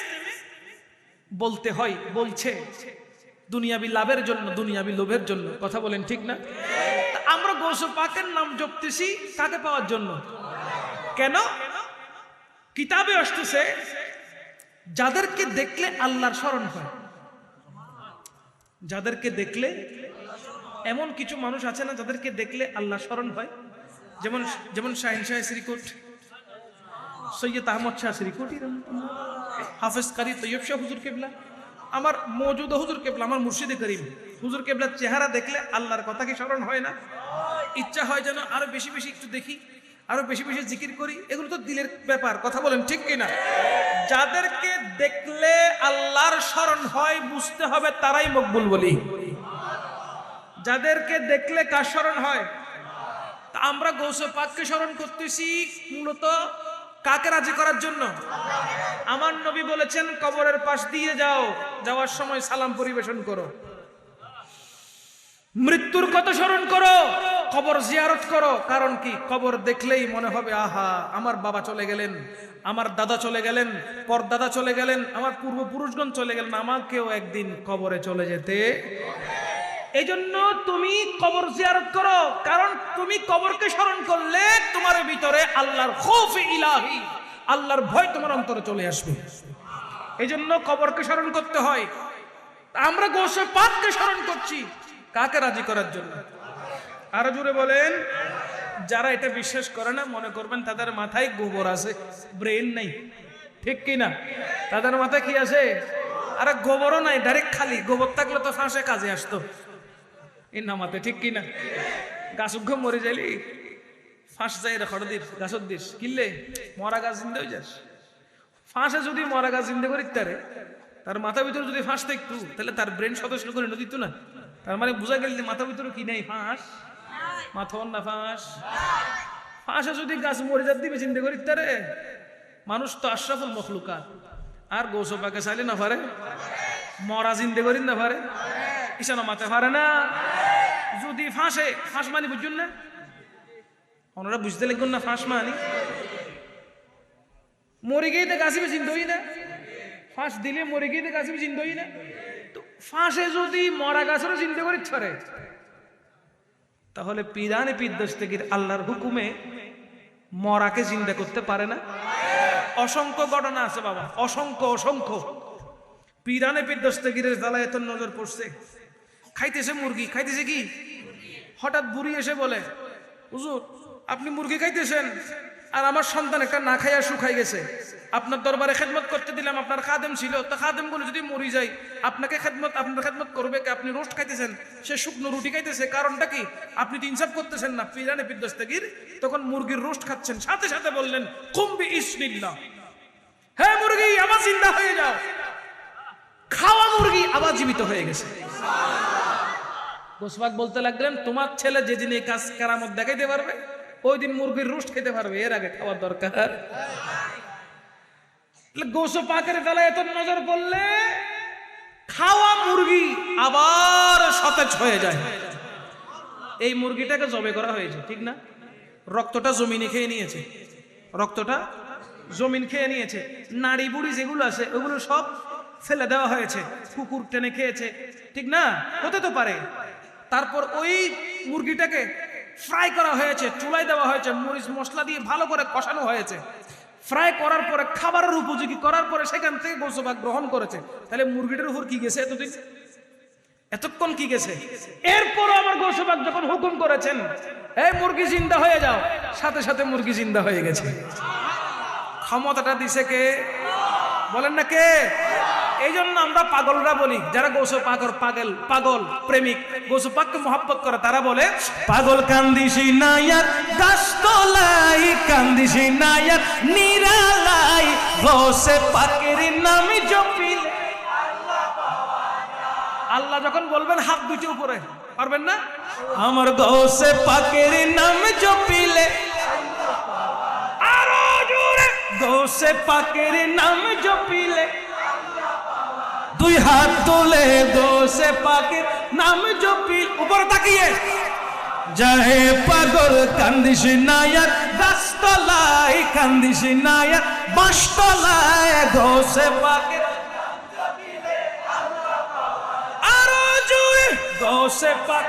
বলতে হয়, বলছে দুনিয়াবি লাভের জন্য, দুনিয়াবি লোভের জন্য। কথা বলেন ঠিক না? আমরা গৌসে পাকের নাম জপতেছি কাকে পাওয়ার জন্য? কেন? কিতাবে আসতেছে যাদেরকে দেখলে আল্লাহর স্মরণ হয়, যাদেরকে দেখলে, এমন কিছু মানুষ আছে না যাদেরকে দেখলে আল্লাহ স্মরণ হয়? যেমন যেমন শাহিন শাহ শ্রীকোট, সৈয়দ আহমদ শাহ শ্রীকোটি, হাফেজ কারি তৈয়ব শাহ হুজুর কেবলা, আমার মওজুদ হুজুর কেবলা, আমার মুর্শিদে করিম হুজুর কেবলার চেহারা দেখলে আল্লাহর কথা কি স্মরণ হয় না? ইচ্ছা হয় যেন আরো বেশি বেশি একটু দেখি, আরো বেশি বেশি জিকির করি। এগুলো তো দিলের ব্যাপার। কথা বলেন ঠিক কিনা? যাদেরকে দেখলে আল্লাহর স্মরণ হয় বুঝতে হবে তারাই মকবুল বলি। যাদেরকে দেখলে কার স্মরণ হয়? তা আমরা গৌসে পাককে স্মরণ করতেছি মূলত কাকে রাজি করার জন্য? আমার নবী বলেছেন কবরের পাশ দিয়ে যাও, যাওয়ার সময় সালাম পরিবেশন করো। মৃত্যুর কথা স্মরণ করো, কবর জিয়ারত করো। কারণ কি? কবর দেখলেই মনে হবে আহা আমার বাবা চলে গেলেন, আমার দাদা চলে গেলেন, পরদাদা চলে গেলেন, আমার পূর্বপুরুষগণ চলে গেলেন, আমাকেও একদিন কবরে চলে যেতে। এই জন্য তুমি কবর জিয়ারত করো, কারণ তুমি কবরকে স্মরণ করলে তোমার ভিতরে আল্লাহর খৌফ ইলাহি, আল্লাহর ভয় তোমার অন্তরে চলে আসবে। এই জন্য কবরকে স্মরণ করতে হয়। আমরা গোসে পাককে স্মরণ করছি কাকে রাজি করার জন্য? আরো জোরে বলেন। যারা এটা বিশ্বাস করে না মনে করবেন তাদের মাথায় গোবর আছে, ব্রেন নেই, ঠিক কি না? তাদের মাথায় কি আছে? আরে গোবরও নাই, ডাইরেক্ট খালি। গোবর থাকলে তো ফাঁসে কাজে আসতো এই নামাতে, ঠিক কি না? গাছ উগ্ঘ মরে যাইলি ফাঁস যাই রেখড় দিস গাছত দিস কিনলে মরা গাছ জিন্দে হয়ে যাস। ফাঁসে যদি মরা গাছ জিন্দে করি তার মাথার ভিতরে যদি ফাঁস থাকতো তাহলে তার ব্রেন সদস্য করে দিত না। তার মানে বোঝা গেল যে মাথার ভিতরে কি নেই, ফাঁস। মাথন না ফাঁস। ফাঁসে যদি গাছ মরে যাত দিবে চিন্তা করি মানুষ তো আশরাফুল মখলুকাত। আর গোসো পাকে চাইলে না পারে, মরা জিন্দে করি না পারে, ইসানো মাতে পারে না। যদি ফাঁসে, ফাঁস মানি বুঝুন না, ওনারা বুঝতে লাগবেন না ফাঁস মানি। মরে গিয়ে গাছিবে চিন্তা হই না, ফাঁস দিলে মরে গিয়ে গাছিবে চিন্তা হই না। তো ফাঁসে যদি মরা গাছেরও চিন্তা করি ছড়ে, তাহলে পিরানে পিদ্দস্তেগির আল্লাহর হুকুমে মরাকে জিন্দা করতে পারে না? অসংখ্য ঘটনা আছে বাবা, অসংখ্য অসংখ্য। পিরানে পিদ্দস্তেগিরের জ্বালায় এত নজর পড়ছে। খাইতেছে মুরগি, খাইতেছে কি, হঠাৎ বুড়ি এসে বলে হুজুর আপনি মুরগি খাইতেছেন আর আমার সন্তান একটা না খাইয়া শুকাই গেছে, আপনার দরবারে খেদমত করতে দিলাম, আপনার খাদেম ছিল, তো খাদেম গুলো যদি মরি যায় আপনাকে খেদমত, আপনার খেদমত করবে কে? আপনি রোস্ট খাইতেছেন, সে শুকনো রুটি খাইতেছে, কারণটা কি? আপনি তো ইনসাফ করতেছেন না। পিরানে বিদ্যস্তাগির তখন মুরগির রোস্ট খাচ্ছেন, সাথে সাথে বললেন কুম্বি ইসমিল্লাহ, হে মুরগি আবার জিন্দা হয়ে যাও। খাওয়া মুরগি আবার জীবিত হয়ে গেছে। গোসবাক বলতে লাগলেন তোমার ছেলে যেদিন এই কাজ কারামত দেখাইতে পারবে ওই দিন মুরগির রোস্ট খেতে পারবে, এর আগে খাওয়ার দরকার। গোসো পাকের বেলায় এত নজর পড়লে খাওয়া মুরগি আবার সতেজ হয়ে যায়। এই মুরগিটাকে জবে করা হয়েছে, ঠিক না? রক্তটা জমিনে খেয়ে নিয়েছে, রক্তটা জমিন খেয়ে নিয়েছে। নাড়ি বুড়ি যেগুলো আছে ওগুলো সব ফেলে দেওয়া হয়েছে, কুকুর টেনে খেয়েছে, ঠিক না? হতে তো পারে। তারপর ওই মুরগিটাকে ফ্রাই করা হয়েছে, চুলায় দেওয়া হয়েছে, মরিচ মশলা দিয়ে ভালো করে কষানো হয়েছে। ফ্রাই করার পরে খাবারের উপযোগী করার পরে সেখান থেকে গোসবাক গ্রহণ করেছে। তাহলে মুরগিটার উপর কি গেছে এতদিন, এতক্ষণ কি গেছে? এরপরও আমার গোসবাক যখন হুকুম করেছেন এই মুরগি জিন্দা হয়ে যাও, সাথে সাথে মুরগি জিন্দা হয়ে গেছে। ক্ষমতাটা দিছে কে? বলেন না কে? এই জন্য আমরা পাগলরা বলি, যারা গোসো পাগল পাগল পাগল প্রেমিক গোসো পাককে মহব্বত করে, তারা বলে পাগল কান্দিসি নায়ার গাছতলাই, কান্দিসি নায়ার নিরালাই, গোসে পাকের নামে জপিলে আল্লাহ যখন বলবেন হাত দুটো উপরে, পারবেন না? আমার গোসে পাকের নামে জপিলে, আরো জোরে গোসে পাকের নামে জপিলে, দুই হাত তোলে গোসে পাকের নাম জপি, উপরে তাকিয়ে যাহে পাগল কান্দিস নায়ার গাছতলায়, কান্দিস নায়ার বাঁশতলায়, গোসে পাকের আরো জোরে গোসে পাক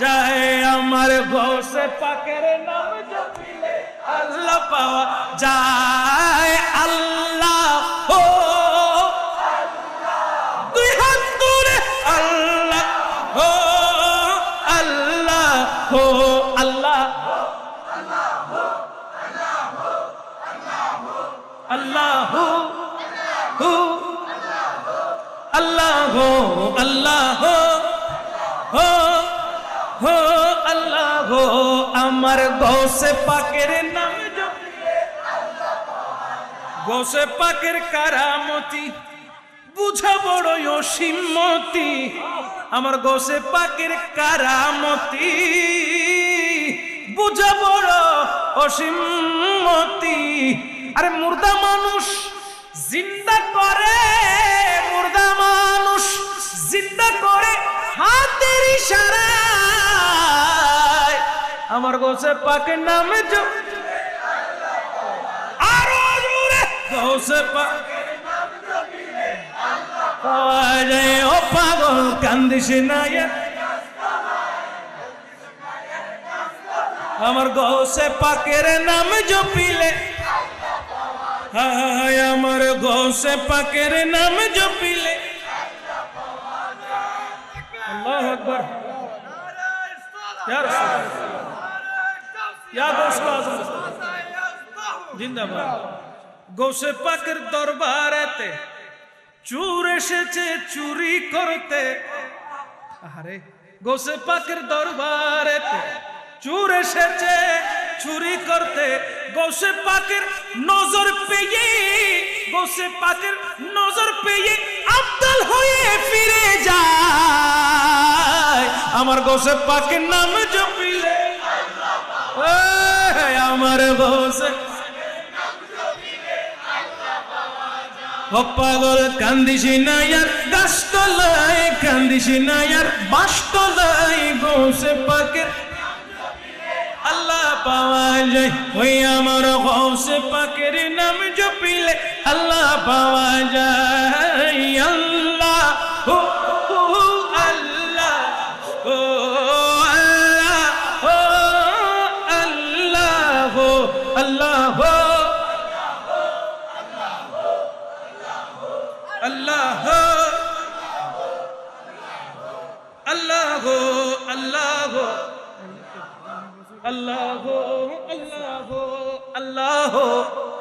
যাহে আমার গোসে পাকের নাম জপিলে আল্লাহ পাওয়া যায়। আল্লাহ হো দুই হাত তুলে আল্লাহ হো, আল্লাহ হো, আল্লাহ আল্লাহ হো, আল্লাহ হো, আল্লাহ হো, হো হো আল্লাহ হো, আমার গোসে পাকের নাম জপিলে গোসে পাকের কারামতি বুঝা বড় অসীমতি, আমার গোসে পাকের কারামতি বুঝা বড় অসীমতি। আরে মুর্দা মানুষ জিন্দা করে, মুর্দা মানুষ জিন্দা করে হাতের ইশারায়, আমার গোসে পাকের নামে জপিলে আরো জোরে গোসে পাকের নাম জপিলে আল্লাহ, ও পাগল কান্দিস নায়ার, আমার গোসে পাকের নাম জপিলে হায় আমার গৌসে পাকের নাম জপিলে আল্লাহু আকবার ইয়া রাসূলুল্লাহ ইয়া গৌসুল আযম জিন্দাবাদ। গৌসে পাকের দরবারেতে চোর এসেছে চুরি করতে। আরে গৌসে পাকের দরবারেতে চোর এসেছে চুরি করতে। গৌসে পাকের নজর পেয়ে, গৌসে পাকের নজর পেয়ে আব্দাল হয়ে ফিরে যায়। আমার গৌসে পাকের নাম জপিলে আমার গৌসে ও পাগল কান্দিস না ইয়ার গাছতলায়, কান্দিস না ইয়ার বাসতলায়। গৌসে পাকের আল্লাহ পাওয়া যায়, ওই আমার গৌসে পাকের নাম জপিলে আল্লাহ পাওয়া যায়। আল্লাহ ও আল্লাহ ও আল্লাহ ও আল্লাহ ও আল্লাহ আল্লাহ আল্লাহ আল্লাহ আল্লাহ আল্লাহ আল্লাহ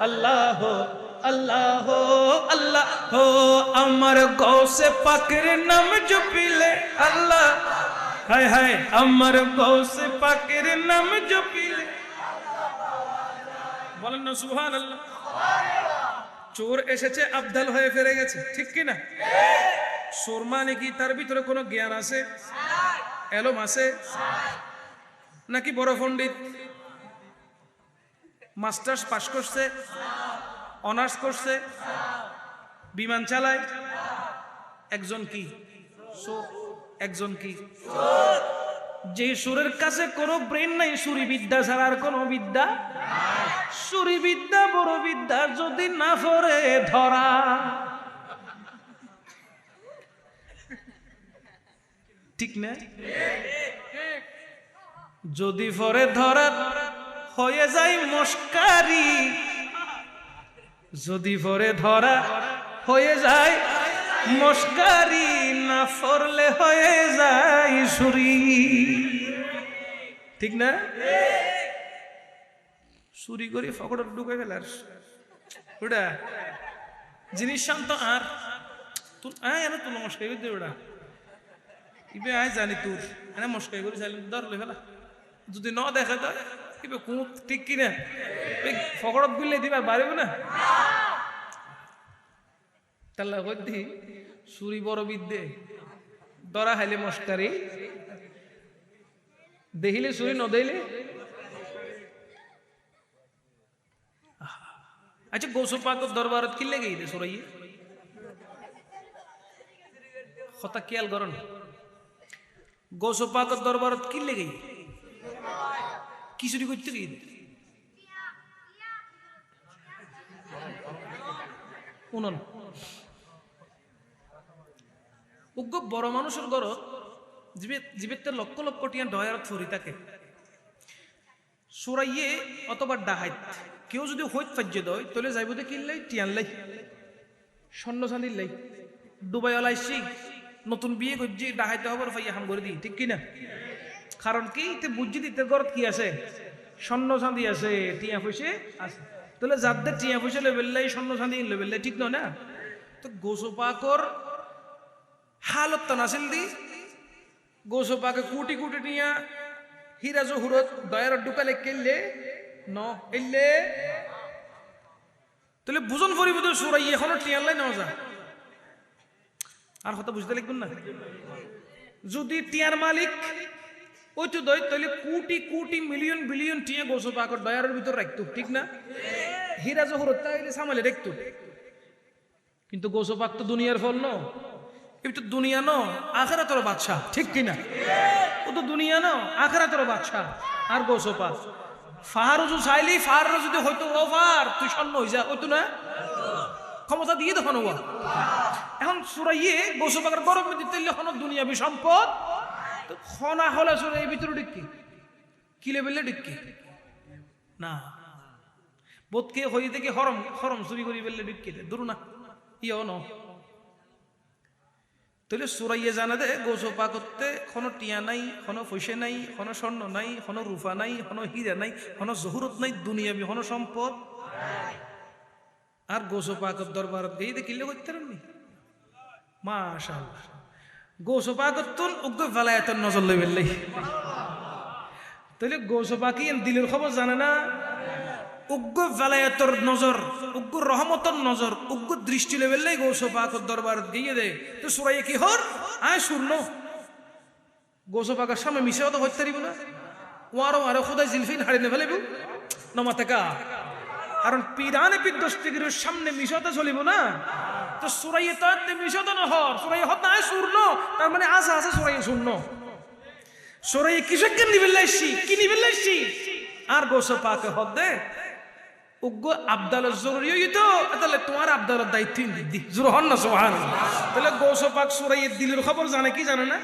আল্লাহ আল্লাহ আল্লাহ। আমার গৌসে পাকের নাম জপিলে আল্লাহ, হায় হায় আমার গৌসে পাকের নাম জপিলে বলেন না সুবহানাল্লাহ। চোর এসেছে আবদাল হয়ে ফিরে গেছে, ঠিক কি না? চোর মানে কি তার ভিতরে কোনো জ্ঞান আছে, এলম আছে নাকি বড় পণ্ডিত, মাস্টার্স পাস করছে, অনার্স করছে, বিমান চালায়? একজন কি চোর, একজন কি যে সুরের কাছে কোনো ব্রেন নাই, সুরি বিদ্যা ছাড়া আর কোনো বিদ্যা, সুরি বিদ্যা বড় বিদ্যা যদি না পড়ে ধরা। ঠিক না? যদি পরে ধরা হয়ে যায় মস্কারি, যদি পরে ধরা হয়ে যায় মস্কারি, না পড়লে হয়ে যায় সুরি। ঠিক না? চুরি করে ফকড় ঢুকে ফেলার ওটা জিনিস শান্ত। আর তুই আয় এনে তুই মস্কাই করে দে ওটা ইবে আয় জানি তোর এনে মস্কাই করে চাইলে ধরলে ফেলা। যদি ন দেখা দেয় ইবে কোন ঠিক কিনা ফকড়ত গুলে দিবার পারবে না। তাল্লা কই চুরি বড় বিদ্যে, ধরা খাইলে মস্কারি, দেখিলে চুরি ন দিলে। আচ্ছা গৌসে পাকের দরবারত কি লেগে গেছে সরাইয়ে কথা খেয়াল করেন। গৌসে পাকের দরবারত কি লেগে কি চুরি করতে গিয়ে উনন উগ্র বড় মানুষের ঘরত জীবের লক্ষ লক্ষ টিয়া ডয়ারত ফরি থাকে সরাইয়ে অথবা ডাহাইত। কেউ যদি হইত ফাজ্যে দয় তাহলে যাইব দে কিনলাই টিয়ান লাই, স্বর্ণ চাঁদির লাই, ডুবাই ওলাইছি নতুন বিয়ে করছি ডাহাইতে হবার ফাইয়া হাম করে দিই, ঠিক কিনা? কারণ কি বুঝছি দিতে ঘরত কি আছে, স্বর্ণ চাঁদি আছে, টিয়া পয়সে আছে। তাহলে যাদের টিয়া পয়সা লেবেললাই স্বর্ণ চাঁদি লেবেললাই, ঠিক নয় না? তো গৌসে পাকের হালত তো নাছিল দি গৌসে পাকে কোটি কোটি টিয়া হীরা জহুরত দয়ার ঢুকালে কেললে ন এলে তাহলে বুঝন ফরিব তো সুরাই এখনো টিয়ার লাই নেওয়া যায়। আর কথা বুঝতে লিখবেন না, যদি টিয়ার মালিক ওই তো দয় তাহলে কোটি কোটি মিলিয়ন বিলিয়ন টিয়া গৌসে পাকের দয়ারের ভিতর রাখতো, ঠিক না? হীরা জহুরত তাইলে সামালে রাখতো। কিন্তু গৌসে পাক তো দুনিয়ার ফল ন, এই তো দুনিয়া ন আখিরাতের বাদশা, ঠিক কিনা? ও তো দুনিয়া ন আখিরাতের বাদশা। আর গৌসে পাক ফাহার চাইলি ফার যদি হয়তো ও ফার তুই স্বর্ণ হয়ে যা, হইতো না? ক্ষমতা দিয়ে তখন ও এখন সুরাইয়ে গৌসে পাকের গরম দিতে এখন দুনিয়াবি সম্পদ তো খনা হলে সুরাই ভিতরে ডিক্কি কি লেভেলে ডিক্কি না। বোধকে হই থেকে হরম হরম চুরি করি ফেললে ঢুকিয়ে দে দূর না ইও ন তাহলে সুরাইয়ে জানা দে গোসো পা করতে কোনো টিয়া নাই, কোনো পয়সা নাই, কোনো স্বর্ণ নাই, কোনো রূপা নাই, কোনো হীরা নাই, কোনো জহুরত নাই, দুনিয়াবি কোনো সম্পদ। আর গোসো পাকর দরবার দিয়ে দেখিলে করতে পারেননি মাশাআল্লাহ। গোসো পাকতুন উগ্র ফালায়াতন নজর লই ফেললে তাহলে গোসো পাকি দিলের খবর জানে না। উগ্র ফালায়াতর নজর, উগ্র রহমতর নজর, উগ্র দৃষ্টি লেভেললেই গোসো পাকর দরবার দিয়ে দে। তো সুরাইয়ে কি হর আয় শূন্য গোসো পাকার সামনে মিশাও তো হইতে পারিব না। ওয়ারো আরো খোদাই জিলফিন হারিয়ে ফেলেব নমাতেকা, কারণ পিরানে বিদ্যস্তিগিরের সামনে মিশাতে চলিব না। তো সুরাইয়ে তো মিশাতে না হর সুরাইয়ে হত না শূন্য, তার মানে আছে আছে সুরাইয়ে শূন্য। সুরাইয়ে কিসের নিবেল লাইছি কি নিবেল লাইছি আর গোসো পাকে হদ দে উগ্র আবদালত জরুরি তো, তাহলে তোমার আবদালত দায়িত্ব দিদি জোর হন না সুবহানাল্লাহ। তাহলে গোসো পাক সুরাইয়ের দিলের খবর জানে কি জানে না?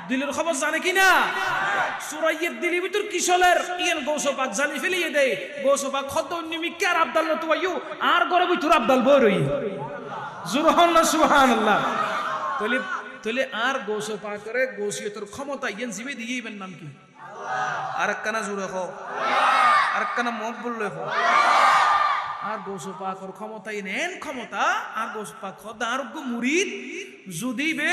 দিলের খবর জানে কি না? সুরাইয়ের দিলের ভিতর কিশলের ইয়েন গোসো পাক জানি ফেলিয়ে দেয়। গোসো পাক খদ্দ নিমিকে আর আবদাল না তুইও আর ঘরে ভিতর আবদাল বই রই জোর হন না সুবহানাল্লাহ। তাহলে তাহলে আর গোসো পাক করে গোসিয়তের ক্ষমতা ইয়েন জিবে দিয়ে ইবেন নাম কি? আর একখানা জোরে হো আর একখানা মত বললে হো। আর গোসো পাকর ক্ষমতা ইনেন ক্ষমতা আর গোসো পাক খদ্দ আর মুরিদ যদি বে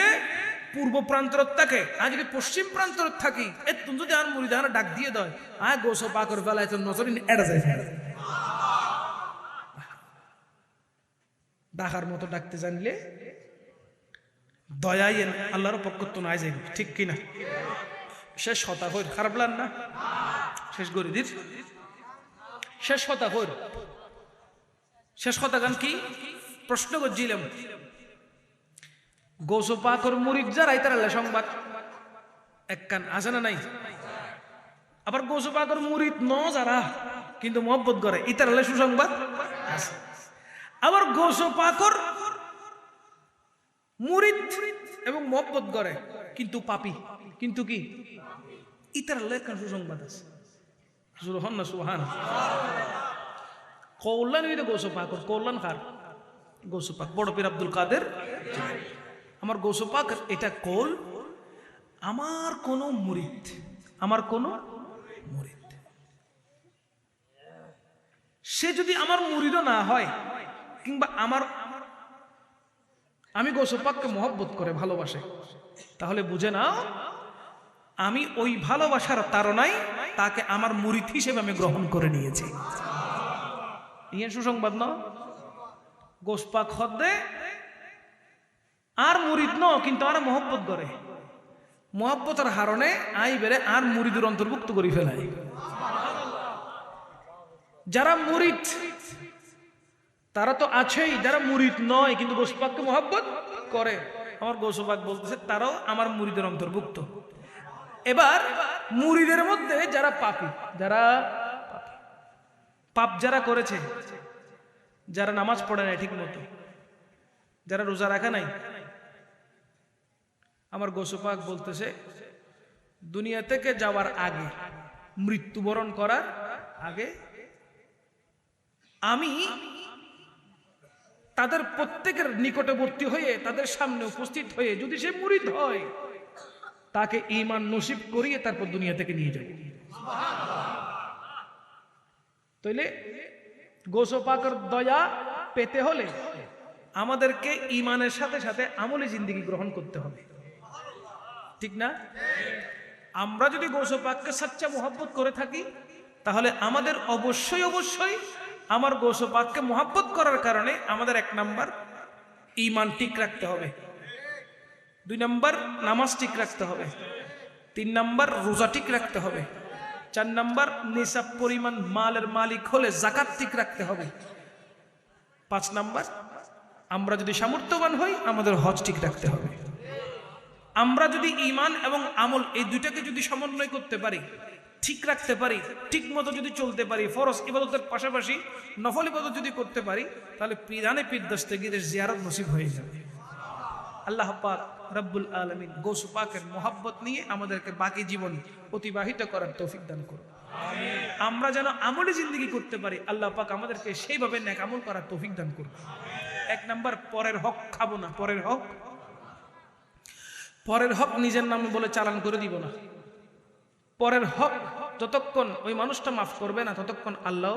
পূর্ব প্রান্তর থাকে আর যদি পশ্চিম প্রান্তর থাকি এত যদি আর মুরিদ আর ডাক দিয়ে দেয় আর গোসো পাকর বেলায় তো নজর এড়া যায় ডাকার মতো ডাকতে জানলে দয়াই আল্লাহর পক্ষ তো নাই যাইব ঠিক কিনা? শেষ হতা হইর খারাপ লান না শেষ করে দিস শেষ হতা হইর শেষ কথা গান কি প্রশ্ন করছিলাম। গোসো পাকর মুরিদ যারা ইতারালে সংবাদ এক কান আছে না নাই? আবার গোসো পাকর মুরিদ ন যারা কিন্তু মহব্বত করে ইতারালে সুসংবাদ আছে। আবার গোসো পাকর মুরিদ এবং মহব্বত করে কিন্তু পাপী কিন্তু কি ইতারালে এক সুসংবাদ আছে জোর হন না সুবহানাল্লাহ। কল্যাণ হইতে গোসো পাকর কল্যাণ কার? গোসো পাক বড় পীর আব্দুল কাদের। আমার গোসো পাক এটা কল আমার কোন মুরিদ আমার কোন মুরিদ সে যদি আমার মুরিদও না হয় কিংবা আমি গোসো পাককে মহব্বত করে ভালোবাসে তাহলে বুঝে নাও আমি ওই ভালোবাসার তাড়নায় তাকে আমার মুরিদ হিসেবে আমি গ্রহণ করে নিয়েছি। ইয়ে সুসংবাদ না? গোসো পাক হদ্দে আর মুরিদ ন কিন্তু আর মহব্বত করে মহব্বতের হারণে আই বেড়ে আর মুরিদের অন্তর্ভুক্ত করে ফেলাই। যারা মুরিদ তারা তো আছেই, যারা মুরিদ নয় কিন্তু গোসো পাককে মহব্বত করে আমার গোসো পাক বলতেছে তারাও আমার মুরিদের অন্তর্ভুক্ত। এবার মুরিদের মধ্যে যারা পাপী যারা পাপ যারা করেছে, যারা নামাজ পড়ে নাই ঠিক মতো, যারা রোজা রাখা নাই, আমার গোসো পাক বলতেছে দুনিয়া থেকে যাওয়ার আগে মৃত্যুবরণ করার আগে আমি তাদের প্রত্যেকের নিকটবর্তী হয়ে তাদের সামনে উপস্থিত হয়ে যদি সে মুরিদ হয় তাকে ঈমান নসিব করিয়ে তারপর দুনিয়া থেকে নিয়ে যাব। তাইলে গোসো পাকের দয়া পেতে হলে আমাদেরকে ঈমানের সাথে সাথে আমলি জিন্দেগি গ্রহণ করতে হবে ঠিক না? আমরা যদি গোসো পাককে সচ্চা মোহাব্বত করে থাকি তাহলে আমাদের অবশ্যই অবশ্যই আমার গোসো পাককে মোহাব্বত করার কারণে আমাদের 1 নাম্বার ঈমান ঠিক রাখতে হবে, 2 নাম্বার নামাজ ঠিক রাখতে হবে, 3 নাম্বার রোজা ঠিক রাখতে হবে, 4 নাম্বার নিসাব পরিমাণ মালের মালিক হলে যাকাত ঠিক রাখতে হবে, 5 নাম্বার আমরা যদি সামর্থ্যবান হই আমাদের হজ ঠিক রাখতে হবে। আমরা যদি ঈমান এবং আমল এই দুইটাকে যদি সমন্বয় করতে পারি, ঠিক রাখতে পারি, ঠিক মতো যদি চলতে পারি, ফরজ ইবাদতের পাশাপাশি নফল ইবাদত যদি করতে পারি তাহলে পিরানে পীর দস্তগীরের জিয়ারত নসিব হয়ে যাবে। আল্লাহ পাক রব্বুল আলামিন গোসো পাকের মোহাব্বত নিয়ে আমাদেরকে বাকি জীবন অতিবাহিত করার তৌফিক দান করুন। আমরা যেন আমলি জিন্দেগি করতে পারি, আল্লাহ পাক আমাদেরকে সেইভাবে নেক আমল করার তৌফিক দান করুন। এক নাম্বার, পরের হক খাবো না। পরের হক নিজের নামে বলে চালান করে দিব না। পরের হক যতক্ষণ ওই মানুষটা মাফ করবে না ততক্ষণ আল্লাহ।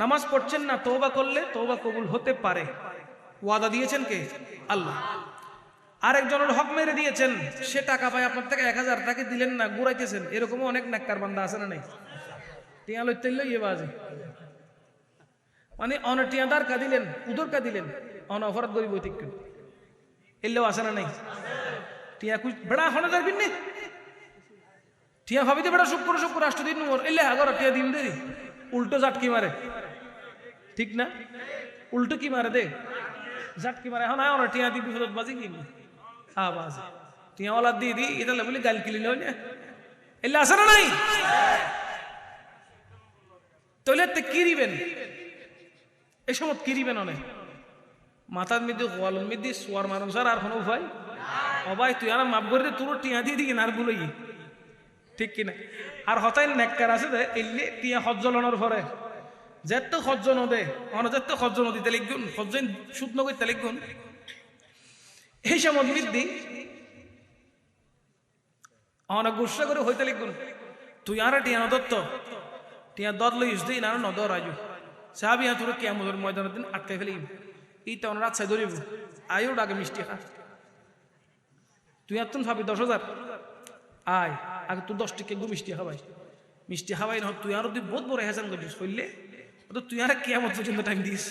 নামাজ পড়ছেন না, তওবা করলে তওবা কবুল হতে পারে, ওয়াদা দিয়েছেন কে? আল্লাহ। আরেকজনের হক মেরে দিয়েছেন, সে টাকা পায় আপনার থেকে 1000 টাকা দিলেন না, গুড়াইতেছেন। এরকমও অনেক নেককার বান্দা আছে না? নাই টিয়া লইতে ইয়ে বাজে, মানে অনটিয়াদার কা দিলেন, উদর কা দিলেন, অনঅপরাধ গরিব বৈতিক এলেও আছে না? নাই টিয়া কুছ বেড়া হনে যাবেন নি, টিয়া ভাবিতে বেড়া শুক্র রাষ্ট্রদিন এলে আগর টিয়া দিন দেরি উল্টো জাটকি মারে, ঠিক না? উল্টো কি মারে দে, জাটকি মারে। এখন আয় টিয়া দি বিপদ বাজি কি বাজে টিয়া ওলা দিয়ে দি এটা বলি গাল কিলি না এলে আছে না? নাই তাহলে কি দিবেন? এই সময় কি দিবেন? অনেক মাথার মধ্যে গোয়ালের মধ্যে সোয়ার মারণ স্যার আর কোনো উপায় অবাই তুই আর মাপ করে তোর টিয়া দিয়ে দিকে আর বলই, ঠিক কিনা? আর হতাই নেককার আছে যে এলে টিয়া সজ্জলনের পরে যেত সজ্জ নদে অনযেত সজ্জ নদীতে লিখুন, সজ্জন সুদ নগরীতে লিখুন। এই সময় মৃদ্ধি অনেক গুসা করে হইতে লিখুন, তুই আর টিয়া নদত্ত টিয়া দদ লইস দিন আর নদর আজু সাহাবি তোর কেমন ময়দানের দিন আটকে ফেলি এই তখন রাত ছাই ধরিব আয়ও ডাকে মিষ্টি খা, তুই আর তুমি ভাবি 10,000 আয় আগে তুই 10 টিকে মিষ্টি খাওয়াই, মিষ্টি খাওয়াই না তুই আরো তুই বহুত বড় হেসান করছিস করলে তো তুই আর কেমন পর্যন্ত টাইম দিস,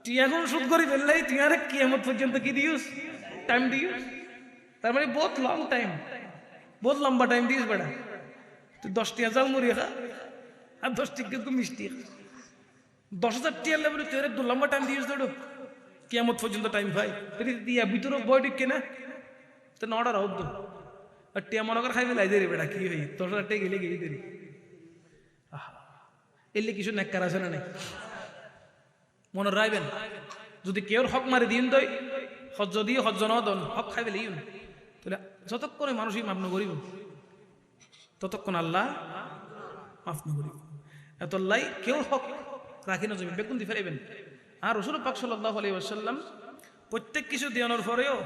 তুই এখন শুধু করি ফেললাই তুই আর কেমন পর্যন্ত কি দিস টাইম দিস, তার মানে বহুত লং টাইম, বহুত লম্বা টাইম দিস বেড়া। তুই 10 টিয়া জাল মুড়ি খা আর 10 টিকে মিষ্টি খা, 10,000 টিয়ার লেভেলে তুই দু লম্বা টাইম দিস ধরো কেমন পর্যন্ত টাইম ভাই দিয়া ভিতরে বয় ঢুকে না তো নটার হব আর টিয়া মনে করে খাই ফেলাই দেরি বেড়া কি হই 10,000 টাকা গেলে গেলি দেরি এলে কিছু নেককার আছে না? নাই মনে রাখবেন, যদি কেউ হক মারি দিন দই হজ্জ দিয়ে হজ্জ নদন হক খাই ফেলে ইউন তাহলে যতক্ষণ মানুষই মাফ নকরিব ততক্ষণ আল্লাহ মাফ নকরিব। এতলাই কেউ হক রাখি না জমি বেগুন দি ফেলাইবেন। আর রাসূল পাক সাল্লাল্লাহু আলাইহি ওয়াসাল্লাম প্রত্যেক কিছু দেওয়ানোর পরেও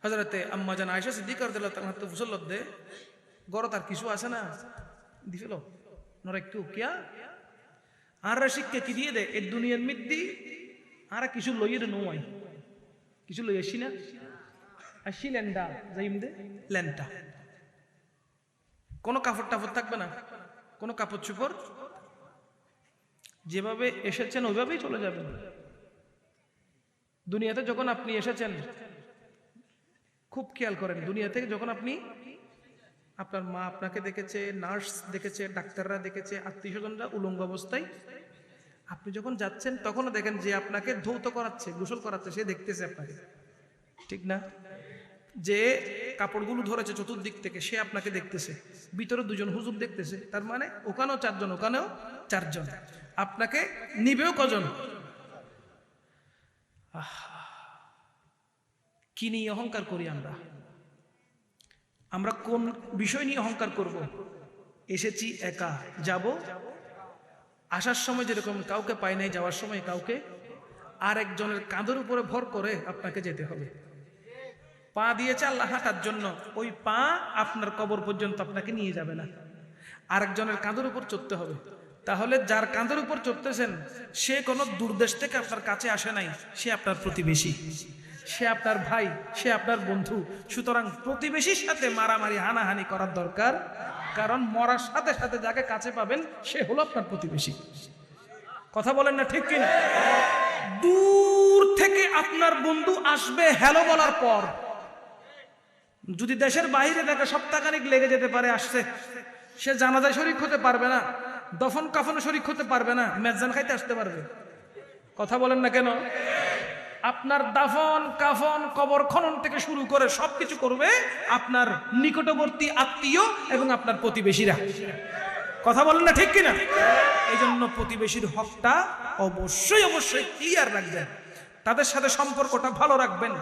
হযরতে আম্মা জান আয়েশা সিদ্দিকা রাদিয়াল্লাহু তাআলা তো ফুসলত দে গড় তার কিছু আছে না দি ফেলো নর একটু কিয়া আর রাশিককে কি দিয়ে দে এই দুনিয়ার মধ্যে আর কিছু লইয়ে নয়, কিছু লই আসি না আসি লেন্ডা যাইম দে লেন্টা, কোনো কাপড় টাপড় থাকবে না, কোনো কাপড় চোপড় যেভাবে এসেছেন ওইভাবেই চলে যাবেন। দুনিয়াতে যখন আপনি এসেছেন খুব খেয়াল করেন, দুনিয়া থেকে যখন আপনি আপনার মা আপনাকে দেখেছে, নার্স দেখেছে, ডাক্তাররা দেখেছে, আত্মীয় স্বজনরা উলঙ্গ অবস্থায়, আপনি যখন যাচ্ছেন তখনও দেখেন যে আপনাকে ধৌত করাচ্ছে, গোসল করাচ্ছে, সে দেখতেছে আপনাকে, ঠিক না? যে কাপড়গুলো ধরেছে চতুর্দিক থেকে সে আপনাকে দেখতেছে, ভিতরে 2 জন হুজুর দেখতেছে, তার মানে ওখানেও 4 জন, ওখানেও 4 জন, আপনাকে নিবেও কজন? কি নিয়ে অহংকার করি আমরা? আমরা কোন বিষয় নিয়ে অহংকার করব? এসেছি একা, যাব আসার সময় যেরকম কাউকে পাই নাই, যাওয়ার সময় কাউকে, আর একজনের কাঁধের উপরে ভর করে আপনাকে যেতে হবে। পা দিয়েছে আল্লাহ হাঁটার জন্য, ওই পা আপনার কবর পর্যন্ত আপনাকে নিয়ে যাবে না, আরেকজনের কাঁধের উপর চড়তে হবে। তাহলে যার কাঁধের উপর চড়তেছেন সে কোনো দূরদেশ থেকে আপনার কাছে আসে নাই, সে আপনার প্রতিবেশী, সে আপনার ভাই, সে আপনার বন্ধু। সুতরাং প্রতিবেশীর সাথে মারামারি হানাহানি করার দরকার, কারণ মরার সাথে সাথে যাকে কাছে পাবেন সে হলো আপনার প্রতিবেশী। কথা বলেন না ঠিক কিনা? দূর থেকে আপনার বন্ধু আসবে হ্যালো বলার পর, যদি দেশের বাইরে দেখে সপ্তাহখানিক লেগে যেতে পারে আসছে, সে জানাজায় শরীক হতে পারবে না, দফন কাফনে শরীক হতে পারবে না, মেজান খাইতে আসতে পারবে। কথা বলেন না কেন? আপনার দাফন কাফন কবর খনন থেকে শুরু করে সবকিছু করবে আপনার নিকটবর্তী আত্মীয় এবং আপনার প্রতিবেশীরা। কথা বলেন না ঠিক কিনা? এই জন্য প্রতিবেশীর হকটা অবশ্যই অবশ্যই ক্লিয়ার রাখবেন, তাদের সাথে সম্পর্কটা ভালো রাখবেন,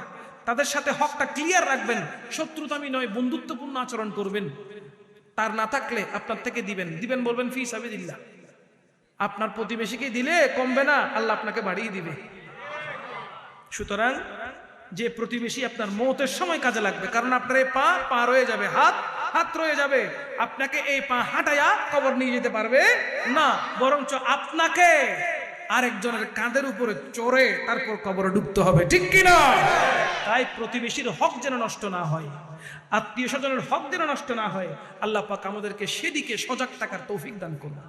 তাদের সাথে হকটা ক্লিয়ার রাখবেন, শত্রুতামি নয়, বন্ধুত্বপূর্ণ আচরণ করবেন। তার না থাকলে আপনার থেকে দিবেন বলবেন ফি সাবিলিল্লাহ। আপনার প্রতিবেশীকে দিলে কমবে না, আল্লাহ আপনাকে বাড়িয়ে দিবে। সুতরাং যে প্রতিবেশী আপনার মৌতের সময় কাজে লাগবে, কারণ আপনার এই পা রয়ে যাবে, হাত রয়ে যাবে, আপনাকে এই পা হাঁটাইয়া কবর নিয়ে যেতে পারবে না, বরঞ্চ আপনাকে আরেকজনের কাঁধের উপরে চড়ে তারপর কবরে ডুবতে হবে, ঠিক কিনা? তাই প্রতিবেশীর হক যেন নষ্ট না হয়, আত্মীয় স্বজনের হক যেন নষ্ট না হয়, আল্লাহ পাক আমাদেরকে সেদিকে সজাগ থাকার তৌফিক দান করুন।